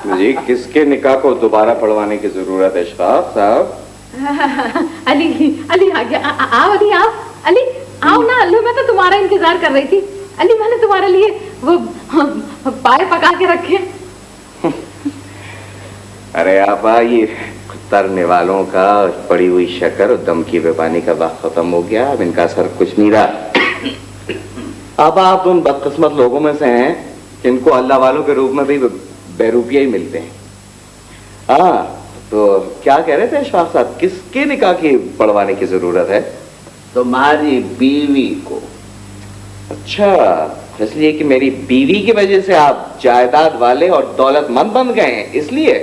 जी, किसके निकाह को दोबारा पढ़वाने की जरूरत है अशफाक साहब? अली अली आ गया। आओ अली, आओ अली, आओ ना। अल्लू, मैं तो तुम्हारा इंतजार कर रही थी। अली, मैंने तुम्हारे लिए वो पाए पका के रखे। अरे आपा, ये तरने वालों का पड़ी हुई शक्कर और दम की बेपानी का वक्त खत्म हो गया, अब इनका असर कुछ नहीं रहा। अब आप उन बदकिस्मत लोगों में से हैं जिनको अल्लाह वालों के रूप में भी बेरुपये ही मिलते हैं। हाँ, तो क्या कह रहे थे अशफाक साहब, किसके निकाह की पढ़वाने की जरूरत है? तुम्हारी बीवी को। अच्छा, इसलिए कि मेरी बीवी की वजह से आप जायदाद वाले और दौलतमंद बन गए हैं, इसलिए?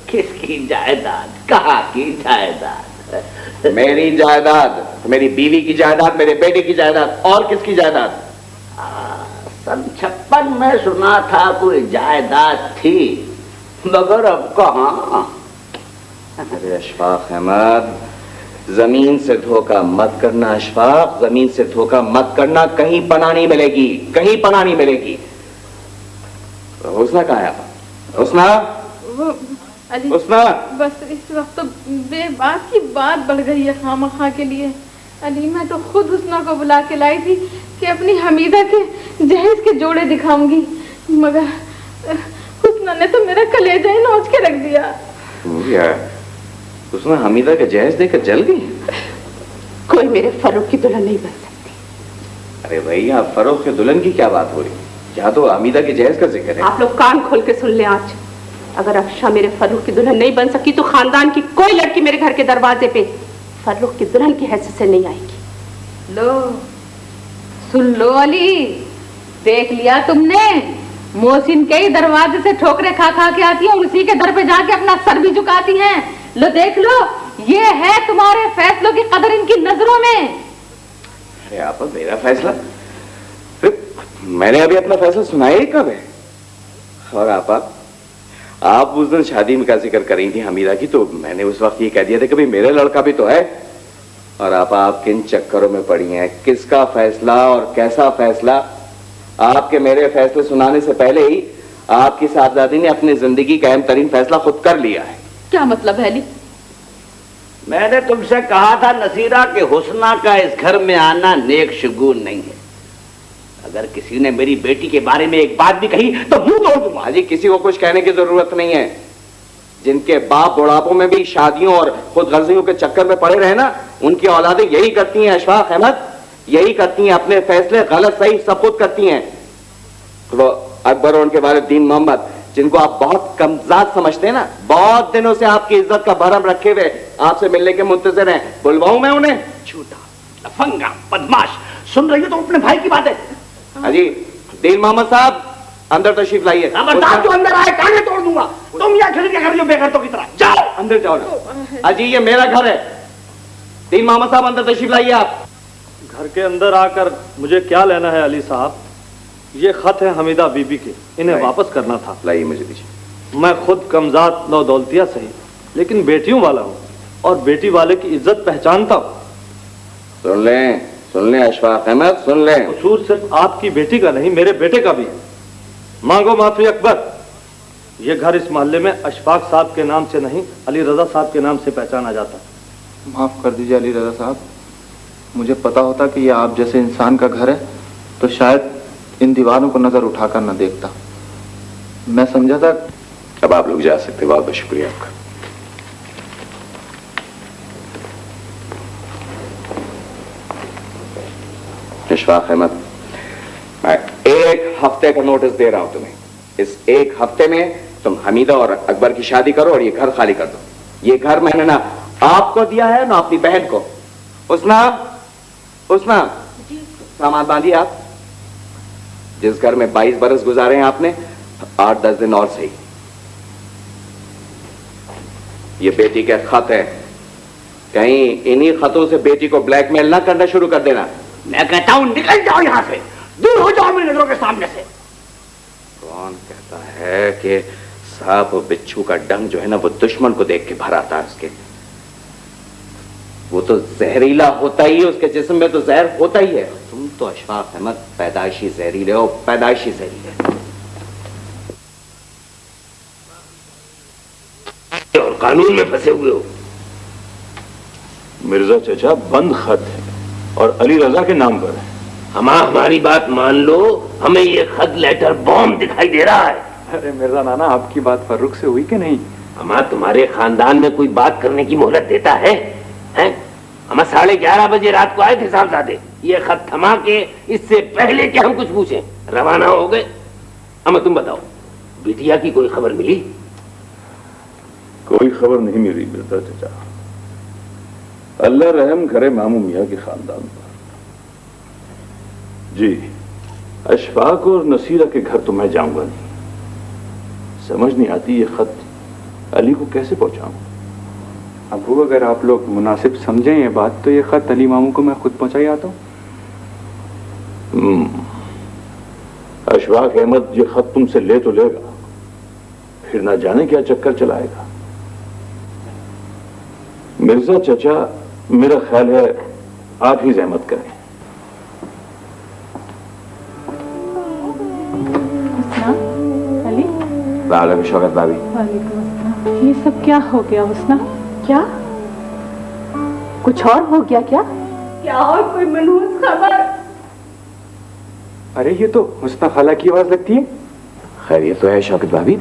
किसकी जायदाद? कहाँ की जायदाद? मेरी जायदाद, मेरी बीवी की जायदाद, मेरे बेटे की जायदाद, और किसकी जायदाद? सन 56 में सुना था कोई जायदाद थी, मगर अब कहाँ। अरे अशफाक अहमद, जमीन से धोखा मत करना अशफाक, जमीन से धोखा मत करना, कहीं पनाह नहीं मिलेगी, कहीं पनाह नहीं मिलेगी। हुस्ना कहाँ है? हुस्ना, अली, हुस्ना, बस इस वक्त तो बेबाक की बात बढ़ गई है खामखा के लिए। अली, मैं तो खुद हुस्ना को बुला के लाई थी कि अपनी हमीदा के जहेज के जोड़े दिखाऊंगी, मगर हुस्ना ने तो मेरा कलेजा ही नोच के रख दिया। हुस्ना हमीदा का जहेज देकर जल गई? कोई मेरे फरूख की दुल्हन नहीं बन सकती। अरे भैया, फरूख के दुल्हन की क्या बात हो रही? यहाँ तो हमीदा के जहेज का जिक्र है। आप लोग कान खोल के सुन लें आज, अगर अफशा मेरे फरूख की दुल्हन नहीं बन सकी तो खानदान की कोई लड़की मेरे घर के दरवाजे पे फरूख की दुल्हन की हैसियत से नहीं आएगी। लो सुन लो अली, देख लिया तुमने, मोहसिन के ही दरवाजे से ठोकरे खा खा के आती है, उसी के दर पे जाके अपना सर भी झुकाती हैं। लो देख लो, ये है तुम्हारे फैसलों की कदर इनकी नजरों में। अरे आप, मेरा फैसला? मैंने अभी अपना फैसला सुनाया ही कब है? और आप उस दिन शादी में का जिक्र कर रही थी हमीदा की, तो मैंने उस वक्त ये कह दिया था कि भाई मेरा लड़का भी तो है। और आप किन चक्करों में पड़ी हैं? किसका फैसला और कैसा फैसला? आपके मेरे फैसले सुनाने से पहले ही आपकी साहबजादी ने अपनी जिंदगी का अहम तरीन फैसला खुद कर लिया है। क्या मतलब है अली? मैंने तुमसे कहा था नसीरा के हुस्ना का इस घर में आना नेक शुगून नहीं है। अगर किसी ने मेरी बेटी के बारे में एक बात भी कही तो मुंह तोड़ दूंगा। हाजी, किसी को कुछ कहने की जरूरत नहीं है। जिनके बाप बुढ़ापों में भी शादियों और खुद गर्जियों के चक्कर में पड़े रहे ना, उनकी औलादें यही करती हैं अशफाक अहमद, यही करती हैं। अपने फैसले गलत सही सब खुद करती हैं। तो अकबर और उनके बारे दीन मोहम्मद, जिनको आप बहुत कमजात समझते हैं ना, बहुत दिनों से आपकी इज्जत का भरम रखे हुए आपसे मिलने के मुंतजर हैं। बुलवाऊं मैं उन्हें? झूठा, लफंगा, बदमाश। सुन रही हो तो अपने भाई की बात है। हाजी, दीन मोहम्मद साहब, अंदर तशरीफ लाइए। खबरदार, जो अंदर आए काने तोड़ दूंगा। तुम यहाँ खिड़की कर रही हो बेगरतों की तरह। जाओ अंदर, जाओ ना। हाजी, ये मेरा घर है। दीन मोहम्मद साहब, अंदर तशरीफ लाइए। आप घर के अंदर आकर मुझे क्या लेना है अली साहब? ये खत है हमीदा बीबी के, इन्हें वापस करना था। लाइए, मुझे दीजिए। मैं खुद कमजात नौ दौलतिया सही, लेकिन बेटियों वाला हूँ और बेटी वाले की इज्जत पहचानता हूँ। सुन लें अशफाक अहमद, सुन लें। कसूर सिर्फ आपकी बेटी का नहीं, मेरे बेटे का भी। मांगो माफी अकबर। ये घर इस मोहल्ले में अशफाक साहब के नाम से नहीं, अली रजा साहब के नाम से पहचाना जाता। माफ कर दीजिए अली रजा साहब, मुझे पता होता कि यह आप जैसे इंसान का घर है तो शायद इन दीवारों को नजर उठाकर न देखता। मैं समझा था। अब आप लोग जा सकते। बहुत बहुत शुक्रिया आपका। अशफाक अहमद, मैं 1 हफ्ते का नोटिस दे रहा हूं तुम्हें। इस 1 हफ्ते में तुम हमीदा और अकबर की शादी करो और ये घर खाली कर दो। ये घर मैंने ना आपको दिया है ना अपनी बहन को। उसना सामान बांधिए। आप जिस घर में 22 बरस गुजारे हैं आपने, 8-10 दिन और सही। ये बेटी के खत है, कहीं इन्हीं खतों से बेटी को ब्लैकमेल ना करना शुरू कर देना। मैं कहता हूं निकल जाओ यहां से, दूर हो जाओ मेरी नजरों के सामने से। कौन कहता है कि सांप और बिच्छू का डंग जो है ना वो दुश्मन को देख के भर आता है उसके? वो तो जहरीला होता ही है, उसके जिस्म में तो जहर होता ही है। तुम तो अशफाक अहमद पैदाइशी जहरीले हो, पैदाइशी जहरीले। और कानून में फंसे हुए हो। मिर्जा चचा, बंद खत है और अली रजा के नाम पर है। हमारी बात मान लो, हमें ये खत लेटर बॉम्ब दिखाई दे रहा है। अरे मिर्जा नाना, आपकी बात फर्रुख से हुई कि नहीं? हमारा तुम्हारे खानदान में कोई बात करने की मोहलत देता है? हम 11:30 बजे रात को आए थे साहबजादे, ये खत थमा के इससे पहले कि हम कुछ पूछें रवाना हो गए। हमें तुम बताओ, बिटिया की कोई खबर मिली? कोई खबर नहीं मिली मिर्जा चचा। अल्लाह रहम करे मामू मियाँ के खानदान पर। जी, अशफाक और नसीरा के घर तो मैं जाऊंगा नहीं। समझ नहीं आती ये खत अली को कैसे पहुंचाऊं। अबू, अगर आप लोग मुनासिब समझें ये बात तो ये खत अली मामू को मैं खुद पहुंचाई आता हूँ। अशफाक अहमद ये खत तुमसे ले तो लेगा, फिर ना जाने क्या चक्कर चलाएगा। मिर्जा चचा, मेरा ख्याल है आप ही जहमत करें। अली, वालेकुम शौकत भाभी। वालेकुम अस्सलाम। ये सब क्या हो गया हुस्ना? क्या कुछ और हो गया? क्या और कोई मनहूस खबर? अरे ये तो हुस्ना खाला की आवाज लगती है। खैरियत तो है शौकत भाभी,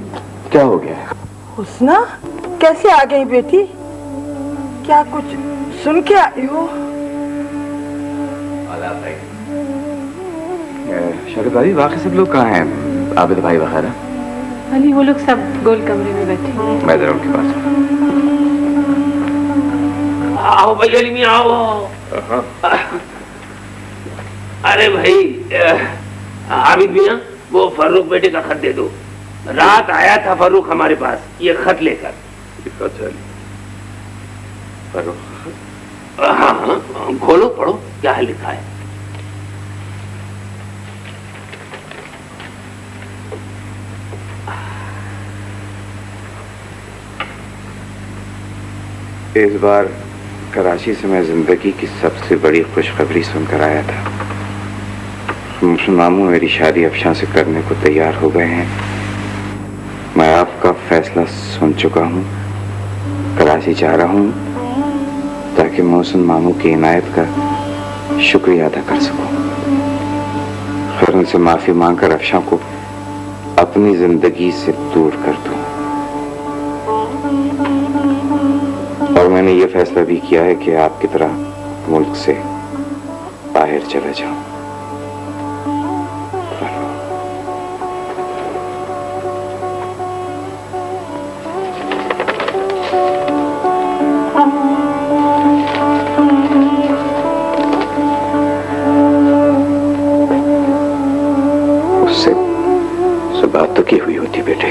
क्या हो गया है? हुस्ना कैसे आ गई बेटी? क्या कुछ सुन के आई हो? शौकत भाभी, बाकी सब लोग कहाँ हैं? आबिद भाई वगैरह? अली, वो लोग सब गोल कमरे में बैठे हैं। मैं जरा उनके पास। आओ भाई अली मियां, आओ। अरे भाई आबिद मियां, वो फर्रुख बेटे का खत दे दो। रात आया था फर्रुख हमारे पास ये खत लेकर। हाँ, खोलो पढ़ो क्या है लिखा है। इस बार कराची से मैं जिंदगी की सबसे बड़ी खुशखबरी सुनकर आया था। मामू मेरी शादी अफशां से करने को तैयार हो गए हैं। मैं आपका फैसला सुन चुका हूँ। कराची जा रहा हूँ ताकि मोहसिन मामू की इनायत का शुक्रिया अदा कर सकूं। फिर उनसे माफी मांगकर अफशां को अपनी जिंदगी से दूर कर दूं। और मैंने ये फैसला भी किया है कि आपकी तरह मुल्क से बाहर चला जाऊं। उससे बात तो की हुई होती बेटे।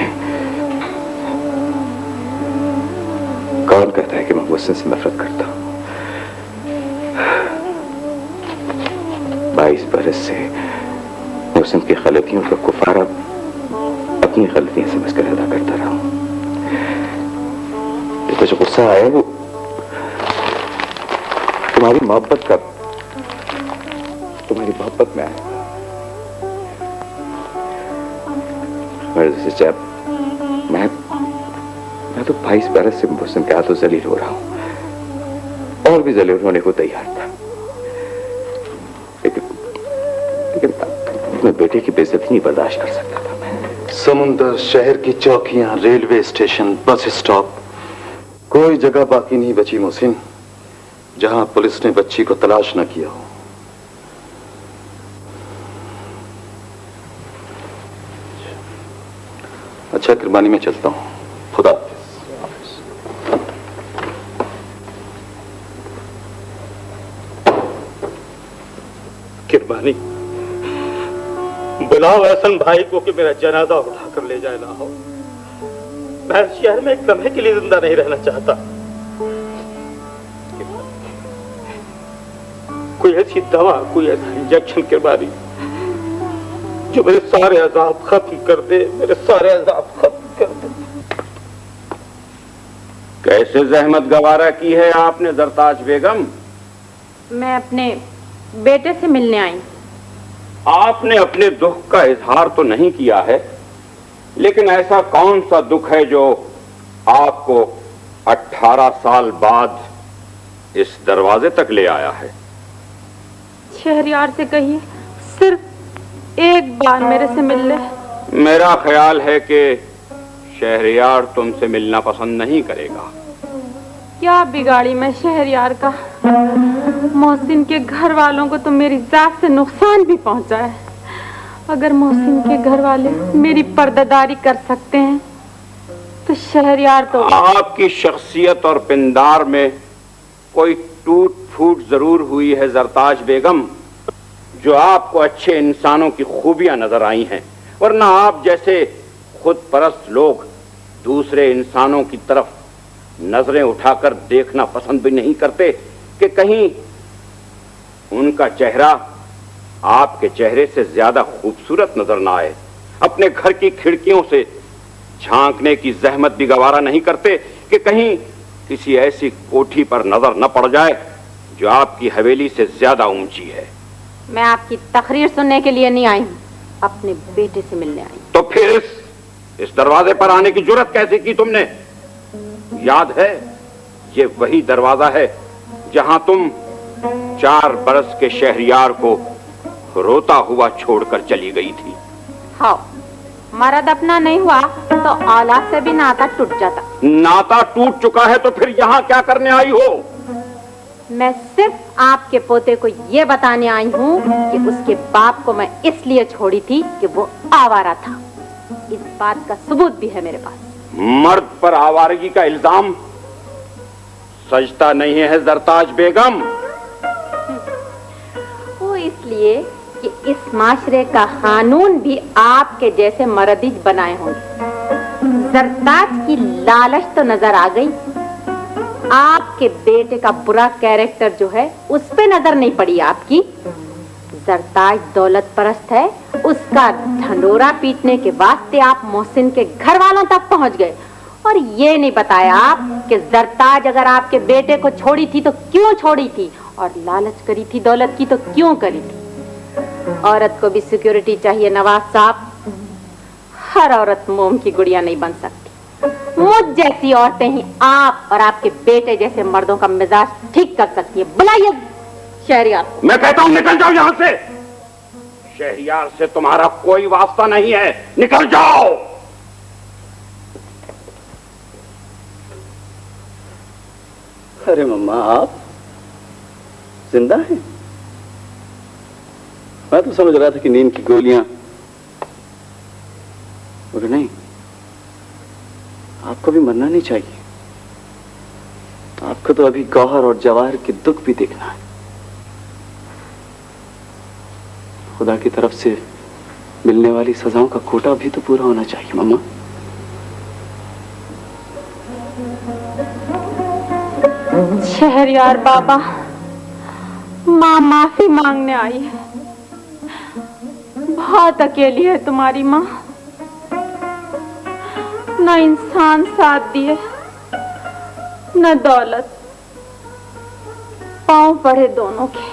कौन कहता है कि मैं मुझसे नफरत करता हूं? 22 बरस से मुस्लिम की गलतियों का कुफारा अपनी गलतियां समझकर अदा करता रहा हूं। तो जो गुस्सा आया वो तुम्हारी मोहब्बत में आया। जब मैं तो 22 बरस से मुस्लिम के हाथों जलील हो रहा हूं और भी जलील होने को तैयार था, लेकिन अपने बेटे की बेइज्जती नहीं बर्दाश्त कर सकता था मैं। समुंदर, शहर की चौकियां, रेलवे स्टेशन, बस स्टॉप, कोई जगह बाकी नहीं बची मोहसिन जहां पुलिस ने बच्ची को तलाश न किया हो। अच्छा कुर्बानी में चलता हूं। खुदा किरबानी, बुलाओ एहसन भाई को कि मेरा जनाजा उठाकर ले जाए ना हो। मैं शहर में एक लम्हे के लिए जिंदा नहीं रहना चाहता। कोई ऐसी दवा, कोई ऐसा इंजेक्शन किरबानी जो मेरे सारे अजाब खत्म कर दे, मेरे सारे अजाब खत्म कर दे। कैसे जहमत गवारा की है आपने जरताज बेगम? मैं अपने बेटे से मिलने आई। आपने अपने दुख का इजहार तो नहीं किया है, लेकिन ऐसा कौन सा दुख है जो आपको 18 साल बाद इस दरवाजे तक ले आया है? शहरयार से कहिए सिर्फ एक बार मेरे से मिल ले। मेरा ख्याल है कि शहरयार तुमसे मिलना पसंद नहीं करेगा। क्या बिगाड़ी मैं शहरयार का? मोहसिन के घर वालों को तो मेरी जात से नुकसान भी पहुंचा है अगर मोहसिन के घर वाले मेरी पर्दादारी कर सकते हैं तो शहरयार तो आपकी शख्सियत और पिंदार में कोई टूट फूट जरूर हुई है जरताज बेगम, जो आपको अच्छे इंसानों की खूबियां नजर आई हैं, वरना आप जैसे खुद परस्त लोग दूसरे इंसानों की तरफ नजरें उठाकर देखना पसंद भी नहीं करते कि कहीं उनका चेहरा आपके चेहरे से ज्यादा खूबसूरत नजर ना आए। अपने घर की खिड़कियों से झांकने की जहमत भी गवारा नहीं करते कि कहीं किसी ऐसी कोठी पर नजर न पड़ जाए जो आपकी हवेली से ज्यादा ऊंची है। मैं आपकी तकरीर सुनने के लिए नहीं आई हूँ, अपने बेटे से मिलने आई। तो फिर इस दरवाजे पर आने की जुर्रत कैसे की तुमने? याद है, ये वही दरवाजा है जहां तुम 4 बरस के शहरियार को रोता हुआ छोड़कर चली गई थी। हाँ, मर्द अपना नहीं हुआ तो औलाद से भी नाता टूट जाता। नाता टूट चुका है तो फिर यहाँ क्या करने आई हो? मैं सिर्फ आपके पोते को ये बताने आई हूँ कि उसके बाप को मैं इसलिए छोड़ी थी कि वो आवारा था। इस बात का सबूत भी है मेरे पास। मर्द पर आवारगी का इल्जाम सजता नहीं है जरताज बेगम। वो इसलिए कि इस माशरे का कानून भी आपके जैसे मर्दिज बनाए होंगे। जरताज की लालच तो नजर आ गई, आपके बेटे का बुरा कैरेक्टर जो है उस पे नजर नहीं पड़ी आपकी। जरताज दौलत परस्त है, उसका ढंडोरा पीटने के वास्ते आप मोहसिन के घर वालों तक पहुंच गए और ये नहीं बताया आप कि जरताज अगर आपके बेटे को छोड़ी थी तो क्यों छोड़ी थी, और लालच करी थी दौलत की तो क्यों करी थी। औरत को भी सिक्योरिटी चाहिए नवाज साहब। हर औरत मोम की गुड़िया नहीं बन सकती। मुझ जैसी औरतें ही आप और आपके बेटे जैसे मर्दों का मिजाज ठीक कर सकती है। बुलाइए शहरियार। मैं कहता हूँ निकल जाओ यहाँ से। शहरियार से तुम्हारा कोई वास्ता नहीं है, निकल जाओ। अरे मम्मा, आप जिंदा हैं? मैं तो समझ रहा था कि नींद की गोलियां, मगर नहीं, आपको भी मरना नहीं चाहिए। आपको तो अभी गौहर और जवाहर के दुख भी देखना है। खुदा की तरफ से मिलने वाली सजाओं का कोटा भी तो पूरा होना चाहिए मम्मा। शहरयार बाबा, माँ माफी मांगने आई है। बहुत अकेली है तुम्हारी माँ, न इंसान साथ दिए न दौलत, पांव पड़े दोनों के।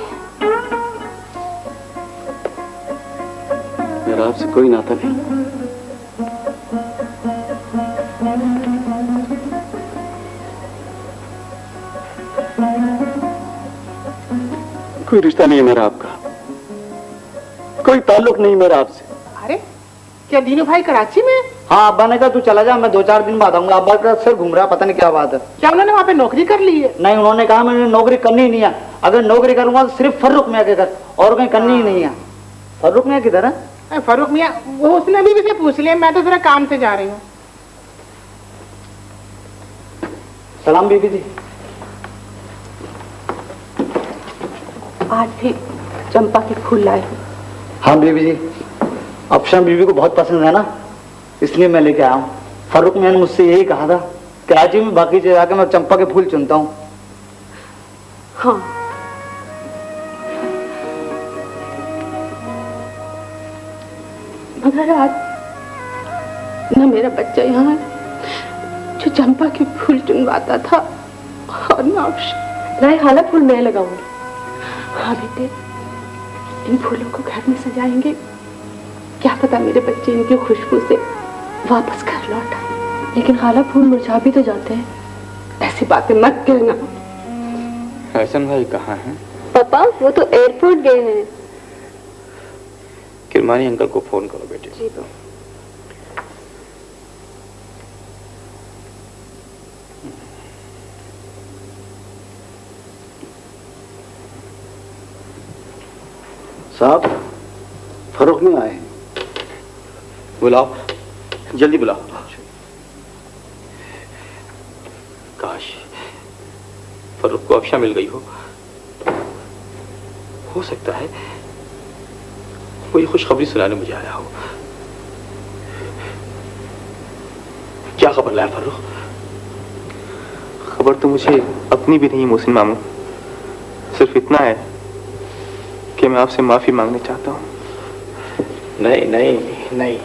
मेरा आपसे कोई नाता नहीं। कोई रिश्ता नहीं है मेरा आपका, कोई ताल्लुक नहीं मेरा आपसे। अरे क्या दीनू भाई कराची में? हाँ, अब्बा ने कहा तू चला जा, मैं 2-4 दिन बाद आऊंगा। अब्बा का सर घूम रहा, पता नहीं क्या बात है। क्या उन्होंने वहाँ पे नौकरी कर ली है? नहीं, उन्होंने कहा मैंने नौकरी करनी ही नहीं है। अगर नौकरी करूंगा तो सिर्फ फर्रुख मियाँ के घर, और कहीं करनी ही नहीं है। फर्रुख मियाँ किधर है? फर्रुख मियाँ वो उसने भी से पूछ लिया, मैं तो जरा काम से जा रही हूँ। सलाम बीबी जी। आज भी चंपा के फूल लाए हो? हाँ बीबी जी, अफशान बीबी को बहुत पसंद है ना, इसलिए मैं लेके आया हूँ। फर्रुख मियाँ ने मुझसे यही कहा था कि आज ही मैं बाकी से जाकर मैं चंपा के फूल चुनता हूँ। हाँ, मगर आज न मेरा बच्चा यहाँ है जो चंपा के फूल चुनवाता था, और न अफशान। नए हाला फूल मैं लगाऊंगी। हाँ बेटे, इन फूलों को घर में सजाएंगे, क्या पता मेरे बच्चे इनकी खुशबू से वापस घर लौट आए। लेकिन हाला फूल मुरझा भी तो जाते हैं, ऐसी बातें मत कहना। हसन भाई कहाँ हैं? पापा वो तो एयरपोर्ट गए हैं। किरमानी अंकल को फोन करो बेटे। जी तो। साहब, फर्रुख में आए हैं। बुलाओ, जल्दी बुलाओ। काश फर्रुख को अफशा मिल गई हो सकता है वो ये खुशखबरी सुनाने मुझे आया हो। क्या खबर लाया फर्रुख? खबर तो मुझे अपनी भी नहीं मोहसिन मामू, सिर्फ इतना है कि मैं आपसे माफी मांगना चाहता हूँ। नहीं नहीं नहीं,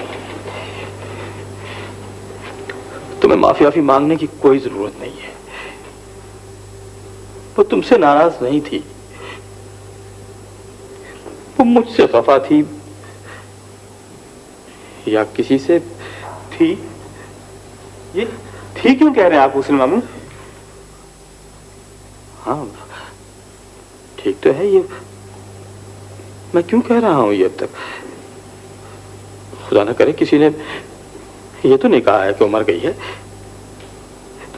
तुम्हें माफी मांगने की कोई जरूरत नहीं है। वो तुमसे नाराज नहीं थी, वो मुझसे खफा थी या किसी से थी। ये थी क्यों कह रहे हैं आप मोहसिन मामू? हाँ ठीक तो है ये, मैं क्यों कह रहा हूं ये अब तक? खुदा ना करे किसी ने ये तो नहीं कहा है कि वो मर गई है।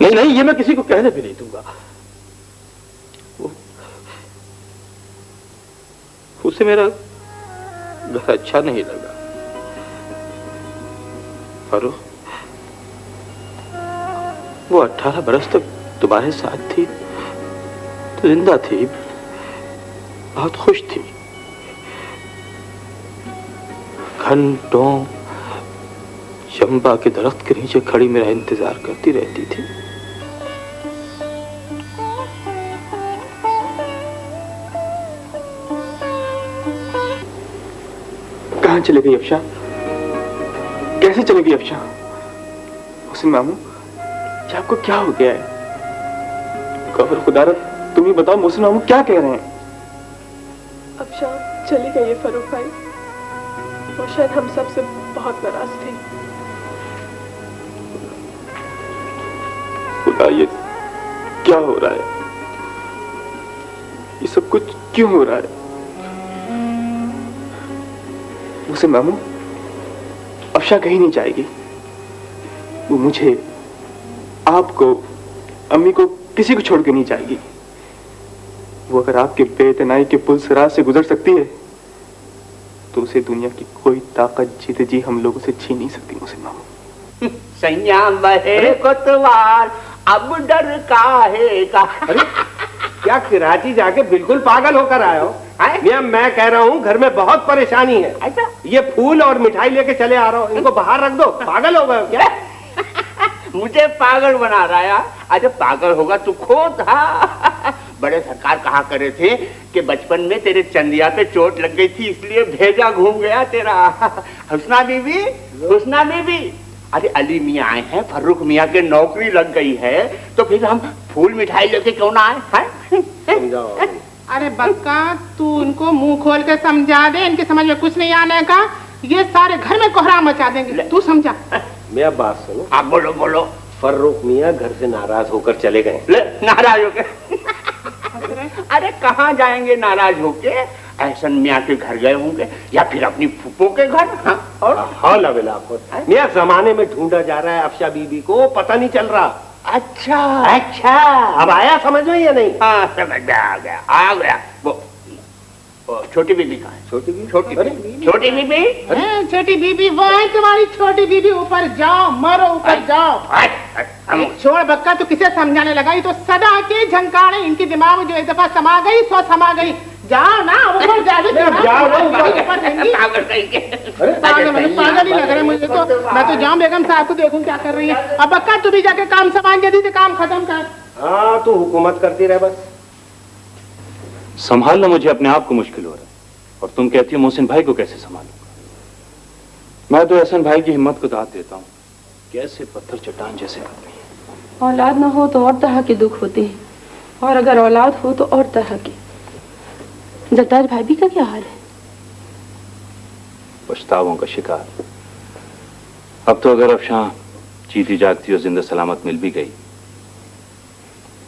नहीं नहीं, ये मैं किसी को कहने भी नहीं दूंगा। उसे मेरा घर अच्छा नहीं लगा। फर्रुख, वो 18 बरस तक तुम्हारे साथ थी तो जिंदा थी, बहुत खुश थी, घंटों चंपा के दरख्त के नीचे खड़ी मेरा इंतजार करती रहती थी। कहां चले गई अफशा? कैसे चले गई अफशा? मोहसिन मामू, ये आपको क्या हो गया है? कबर खुदारत, तुम ही बताओ मोहसिन मामू क्या कह रहे हैं? अफशा चली गई है फर्रुख भाई, वो शायद हम सब से बहुत नाराज थी। खुदा, ये क्या हो रहा है? ये सब कुछ क्यों हो रहा है? मोहसिन मामू, अफशा कहीं नहीं जाएगी। वो मुझे, आपको, अम्मी को, किसी को छोड़ के नहीं जाएगी। वो अगर आपके बेतनाई के पुल सिराज से गुजर सकती है तो उसे दुनिया की कोई ताकत जीते जी हम लोगों से छीन नहीं सकती। मोहसिन मामू, सैया बहे कोतवाल अब डर काहेगा। अरे क्या कराची जाके बिल्कुल पागल होकर आए हो? मियां, मैं कह रहा हूँ घर में बहुत परेशानी है। अच्छा, ये फूल और मिठाई लेके चले आ रहा हूँ, इनको बाहर रख दो। पागल हो गए हो क्या? मुझे पागल बना रहा है? अरे पागल होगा तू खुद। बड़े सरकार कहा करे थे कि बचपन में तेरे चंदिया पे चोट लग गई थी, इसलिए भेजा घूम गया तेरा। हुस्ना बीबी, हुस्ना बीबी, अरे अली मियाँ आए हैं, फर्रुख मियाँ के नौकरी लग गई है, तो फिर हम फूल मिठाई लेके क्यों ना आए? अरे बक्का, तू इनको मुंह खोल के समझा दे, इनके समझ में कुछ नहीं आने का। ये सारे घर में कोहराम मचा देंगे, तू समझा। मैं बात सुनो। आप बोलो बोलो। फर्रुख मियाँ घर से नाराज होकर चले गए। नाराज होके? अरे कहाँ जाएंगे नाराज होके? एहसन मियाँ के घर गए होंगे या फिर अपनी फूफो के घर। और हाँ लवेला मियाँ, जमाने में ढूंढा जा रहा है अफशा बीबी को, पता नहीं चल रहा। अच्छा अच्छा, अब आया समझ में या नहीं? हाँ समझ में आ गया, आ गया। वो छोटी बीबी कहाँ है? छोटी बीबी? छोटी बीबी? छोटी बीबी? छोटी बीबी वो है तुम्हारी छोटी बीबी। ऊपर जाओ, मरो, ऊपर जाओ। छोड़ बक्का, तू किसे समझाने लगा? ये तो सदा के झंकारे इनके दिमाग में जो एक दफा समा गई सो समा गई। जाओ ना ऊपर, जाओ पागल ही लग रहे मुझे तो। मैं तो जाऊं बेगम साहब को देखूं क्या कर रही है। अब बक्का तू भी जाके काम संभाल, जल्दी से काम खत्म कर। हाँ, तू हुकूमत करती रहे बस। संभालना मुझे अपने आप को मुश्किल हो रहा है, और तुम कहती हो मोहसिन भाई को कैसे संभालूंगा? मैं तो एहसन भाई की हिम्मत को दाद देता हूँ, कैसे पत्थर चट्टान जैसे आदमी है। औलाद न हो तो और तरह के दुख होते हैं, और अगर औलाद हो तो और तरह के। जरदार भाभी का क्या हाल है? पछतावों का शिकार। अब तो अगर अफशा जीती जागती और जिंदा सलामत मिल भी गई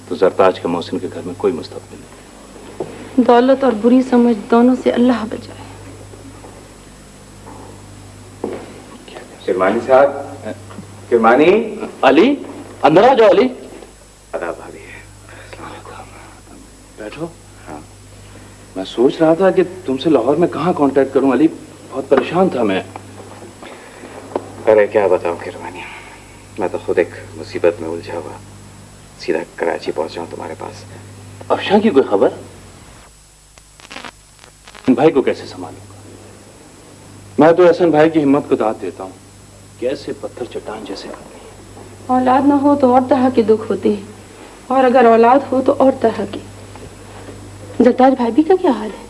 तो जरताज के मोहसिन के घर में कोई मुस्तकबिल नहीं। दौलत और बुरी समझ दोनों से अल्लाह बचाए। किरमानी साहब, किरमानी। अली, अंदर आ जाओ। अली, अदा भाभी। बैठो। हाँ, मैं सोच रहा था कि तुमसे लाहौर में कहाँ कांटेक्ट करूं। अली, बहुत परेशान था मैं। अरे क्या बताऊं किरवानी, मैं तो खुद एक मुसीबत में उलझा हुआ सीधा कराची पहुंचा हूं तुम्हारे पास। अफशां की कोई खबर? भाई को कैसे संभालूंगा? मैं तो एहसन भाई की हिम्मत को दाद देता हूँ, कैसे पत्थर चट्टान जैसे बन गई। औलाद ना हो तो और तरह के दुख होते हैं, और अगर औलाद हो तो और तरह की। जरताज भाभी का क्या हाल है?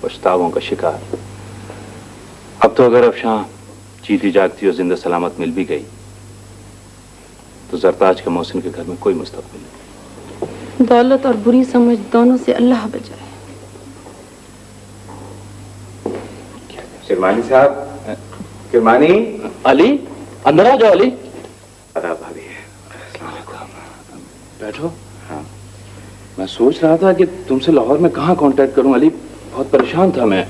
पछतावों का शिकार। अब तो अगर अफशां जीती जागती और जिंदा सलामत मिल भी गई तो जरताज के मोहसिन के घर में कोई मुस्तकबिल नहीं। दौलत और बुरी समझ दोनों से अल्लाह बचाए। किरमानी साहब, किरमानी। अली, अंदर आ जाओ अली। अदा भाभी। बैठो। हाँ, मैं सोच रहा था कि तुमसे लाहौर में कहाँ कांटेक्ट करूं अली, बहुत परेशान था मैं।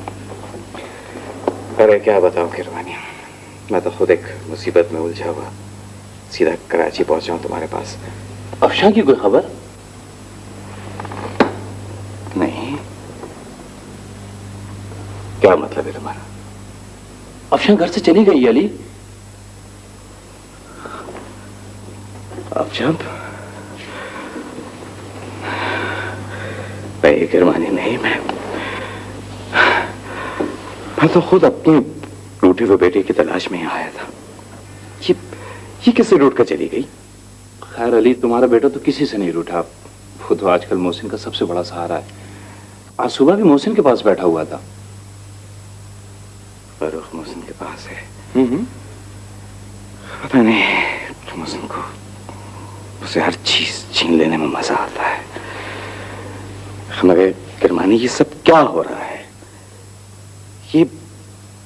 अरे क्या बताऊं किरमानी, मैं तो खुद एक मुसीबत में उलझा हुआ सीधा कराची पहुंचा हूं तुम्हारे पास। अफशां की कोई खबर? नहीं। क्या मतलब है तुम्हारा? अफशां घर से चली गई अली। अफशां? नहीं किरमानी नहीं, मैं तो खुद अपनी रूठी हुई बेटी की तलाश में ही आया था। ये किससे रूठ कर चली गई? खैर अली, तुम्हारा बेटा तो किसी से नहीं रूठा, वो तो आजकल मोहसिन का सबसे बड़ा सहारा है। आज सुबह भी मोहसिन के पास बैठा हुआ था। फर्रुख मोहसिन के पास है? पता नहीं, मोहसिन को उसे हर चीज छीन लेने में मजा आता है। मगर किरमानी, ये सब क्या हो रहा है? ये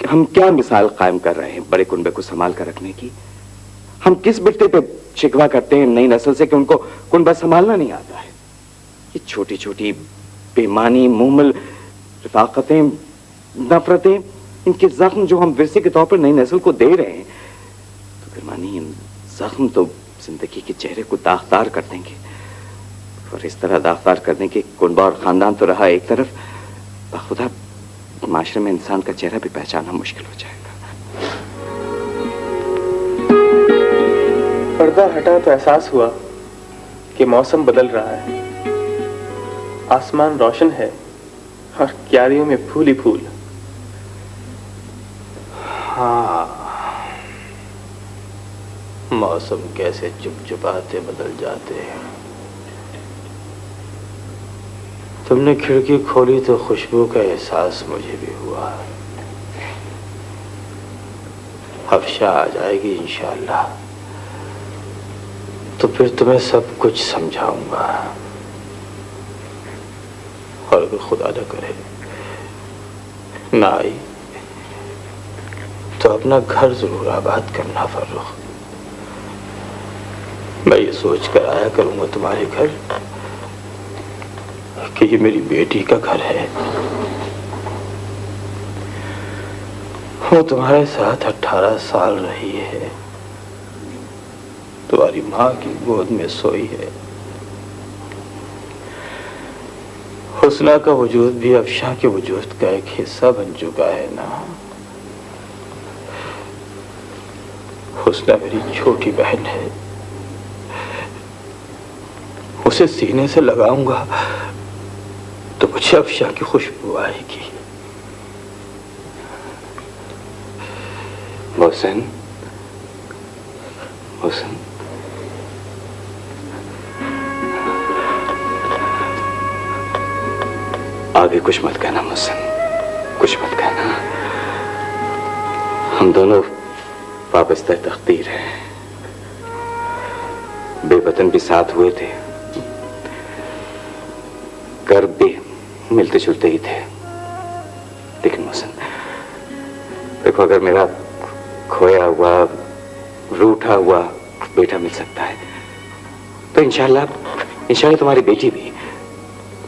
हम क्या मिसाल कायम कर रहे हैं बड़े कुनबे को संभाल कर रखने की? हम किस बिट्टे पे शिकवा करते हैं नई नस्ल से कि उनको कुनबा संभालना नहीं आता है? ये छोटी छोटी बेईमानी, मुहमल रफाकतें, नफरतें, इनके जख्म जो हम विरसे के तौर पर नई नस्ल को दे रहे हैं, तो किरमानी इन जख्म तो जिंदगी के चेहरे को दागदार कर देंगे। और इस तरह दागदार करने के कुनबा और खानदान तो रहा एक तरफ, खुदा माशरे में इंसान का चेहरा भी पहचानना मुश्किल हो जाएगा। पर्दा हटा तो एहसास हुआ कि मौसम बदल रहा है। आसमान रोशन है और क्यारियों में फूल ही फूल। हाँ, मौसम कैसे चुपचुपाते बदल जाते हैं। तुमने खिड़की खोली तो खुशबू का एहसास मुझे भी हुआ। अफशा आ जाएगी इंशाअल्लाह, तो फिर तुम्हें सब कुछ समझाऊंगा। और अगर खुदा न करे ना आई तो अपना घर जरूर आबाद करना फर्रुख। मैं ये सोच कर आया करूंगा तुम्हारे घर कि ये मेरी बेटी का घर है। वो तुम्हारे साथ 18 साल रही है, तुम्हारी माँ की गोद में सोई है। हुस्ना का वजूद भी अफशां के वजूद का एक हिस्सा बन चुका है ना। हुस्ना मेरी छोटी बहन है, उसे सीने से लगाऊंगा तो मुझे अफशां की खुशबू आएगी। मोहसिन, मोहसिन, आगे कुछ मत कहना मोहसिन, कुछ मत कहना। हम दोनों वाबस्ता तकदीर हैं, बेवतन भी साथ हुए थे, कर्ब भी मिलते जुलते ही थे। लेकिन मोहसिन देखो, अगर मेरा खोया हुआ, रूठा हुआ बेटा मिल सकता है तो इंशाल्लाह तुम्हारी बेटी भी।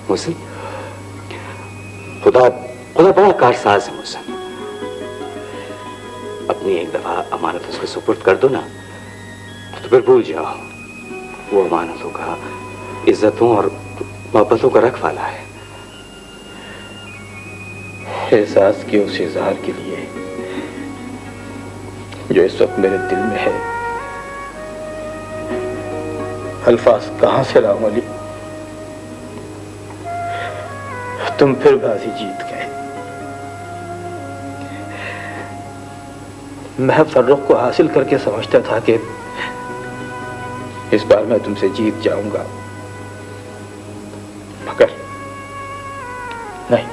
मोहसिन, खुदा बड़ा कारसाज है मोहसिन। अपनी एक दफा अमानत उसके सुपुर्द कर दो ना, तो फिर भूल जाओ, वो अमानतों का, इज्जतों और मोहब्बतों का रखवाला है। एहसास के उस इजहार के लिए जो इस वक्त मेरे दिल में है, अल्फाज कहां से लाऊं अली? तुम फिर बाजी जीत गए। मैं फर्रुख को हासिल करके समझता था कि इस बार मैं तुमसे जीत जाऊंगा, मगर नहीं।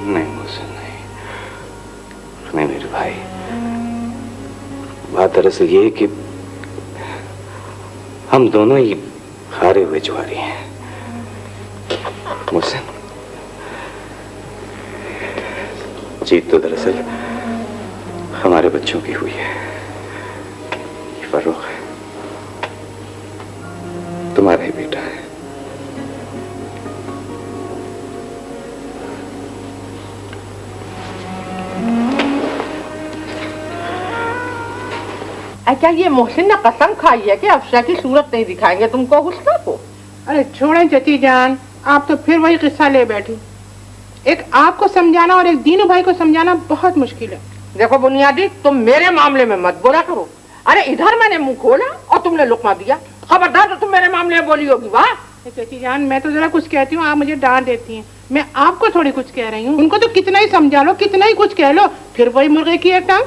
नहीं मोहसिन, नहीं मेरे भाई, बात दरअसल ये है कि हम दोनों ही हारे हुए जुआरी हैं। मोहसिन, जीत तो दरअसल हमारे बच्चों की हुई है। ये फर्रुख है, तुम्हारा ही बेटा है। अच्छा, ये मोहसिन ने कसम खाई है कि अफशा की सूरत नहीं दिखाएंगे तुमको हुस्ना को। अरे छोड़ें चची जान, आप तो फिर वही किस्सा ले बैठी। एक आपको समझाना और एक दीनू भाई को समझाना बहुत मुश्किल है। देखो बुनियादी, तुम मेरे मामले में मत बोला करो। अरे इधर मैंने मुंह खोला और तुमने लुकमा दिया। खबरदार तो तुम मेरे मामले में बोली होगी। वाह चची जान, मैं तो जरा कुछ कहती हूँ, आप मुझे डांट देती हैं। मैं आपको थोड़ी कुछ कह रही हूँ। उनको तो कितना ही समझा लो, कितना ही कुछ कह लो, फिर वही मुर्गे की एक टांग।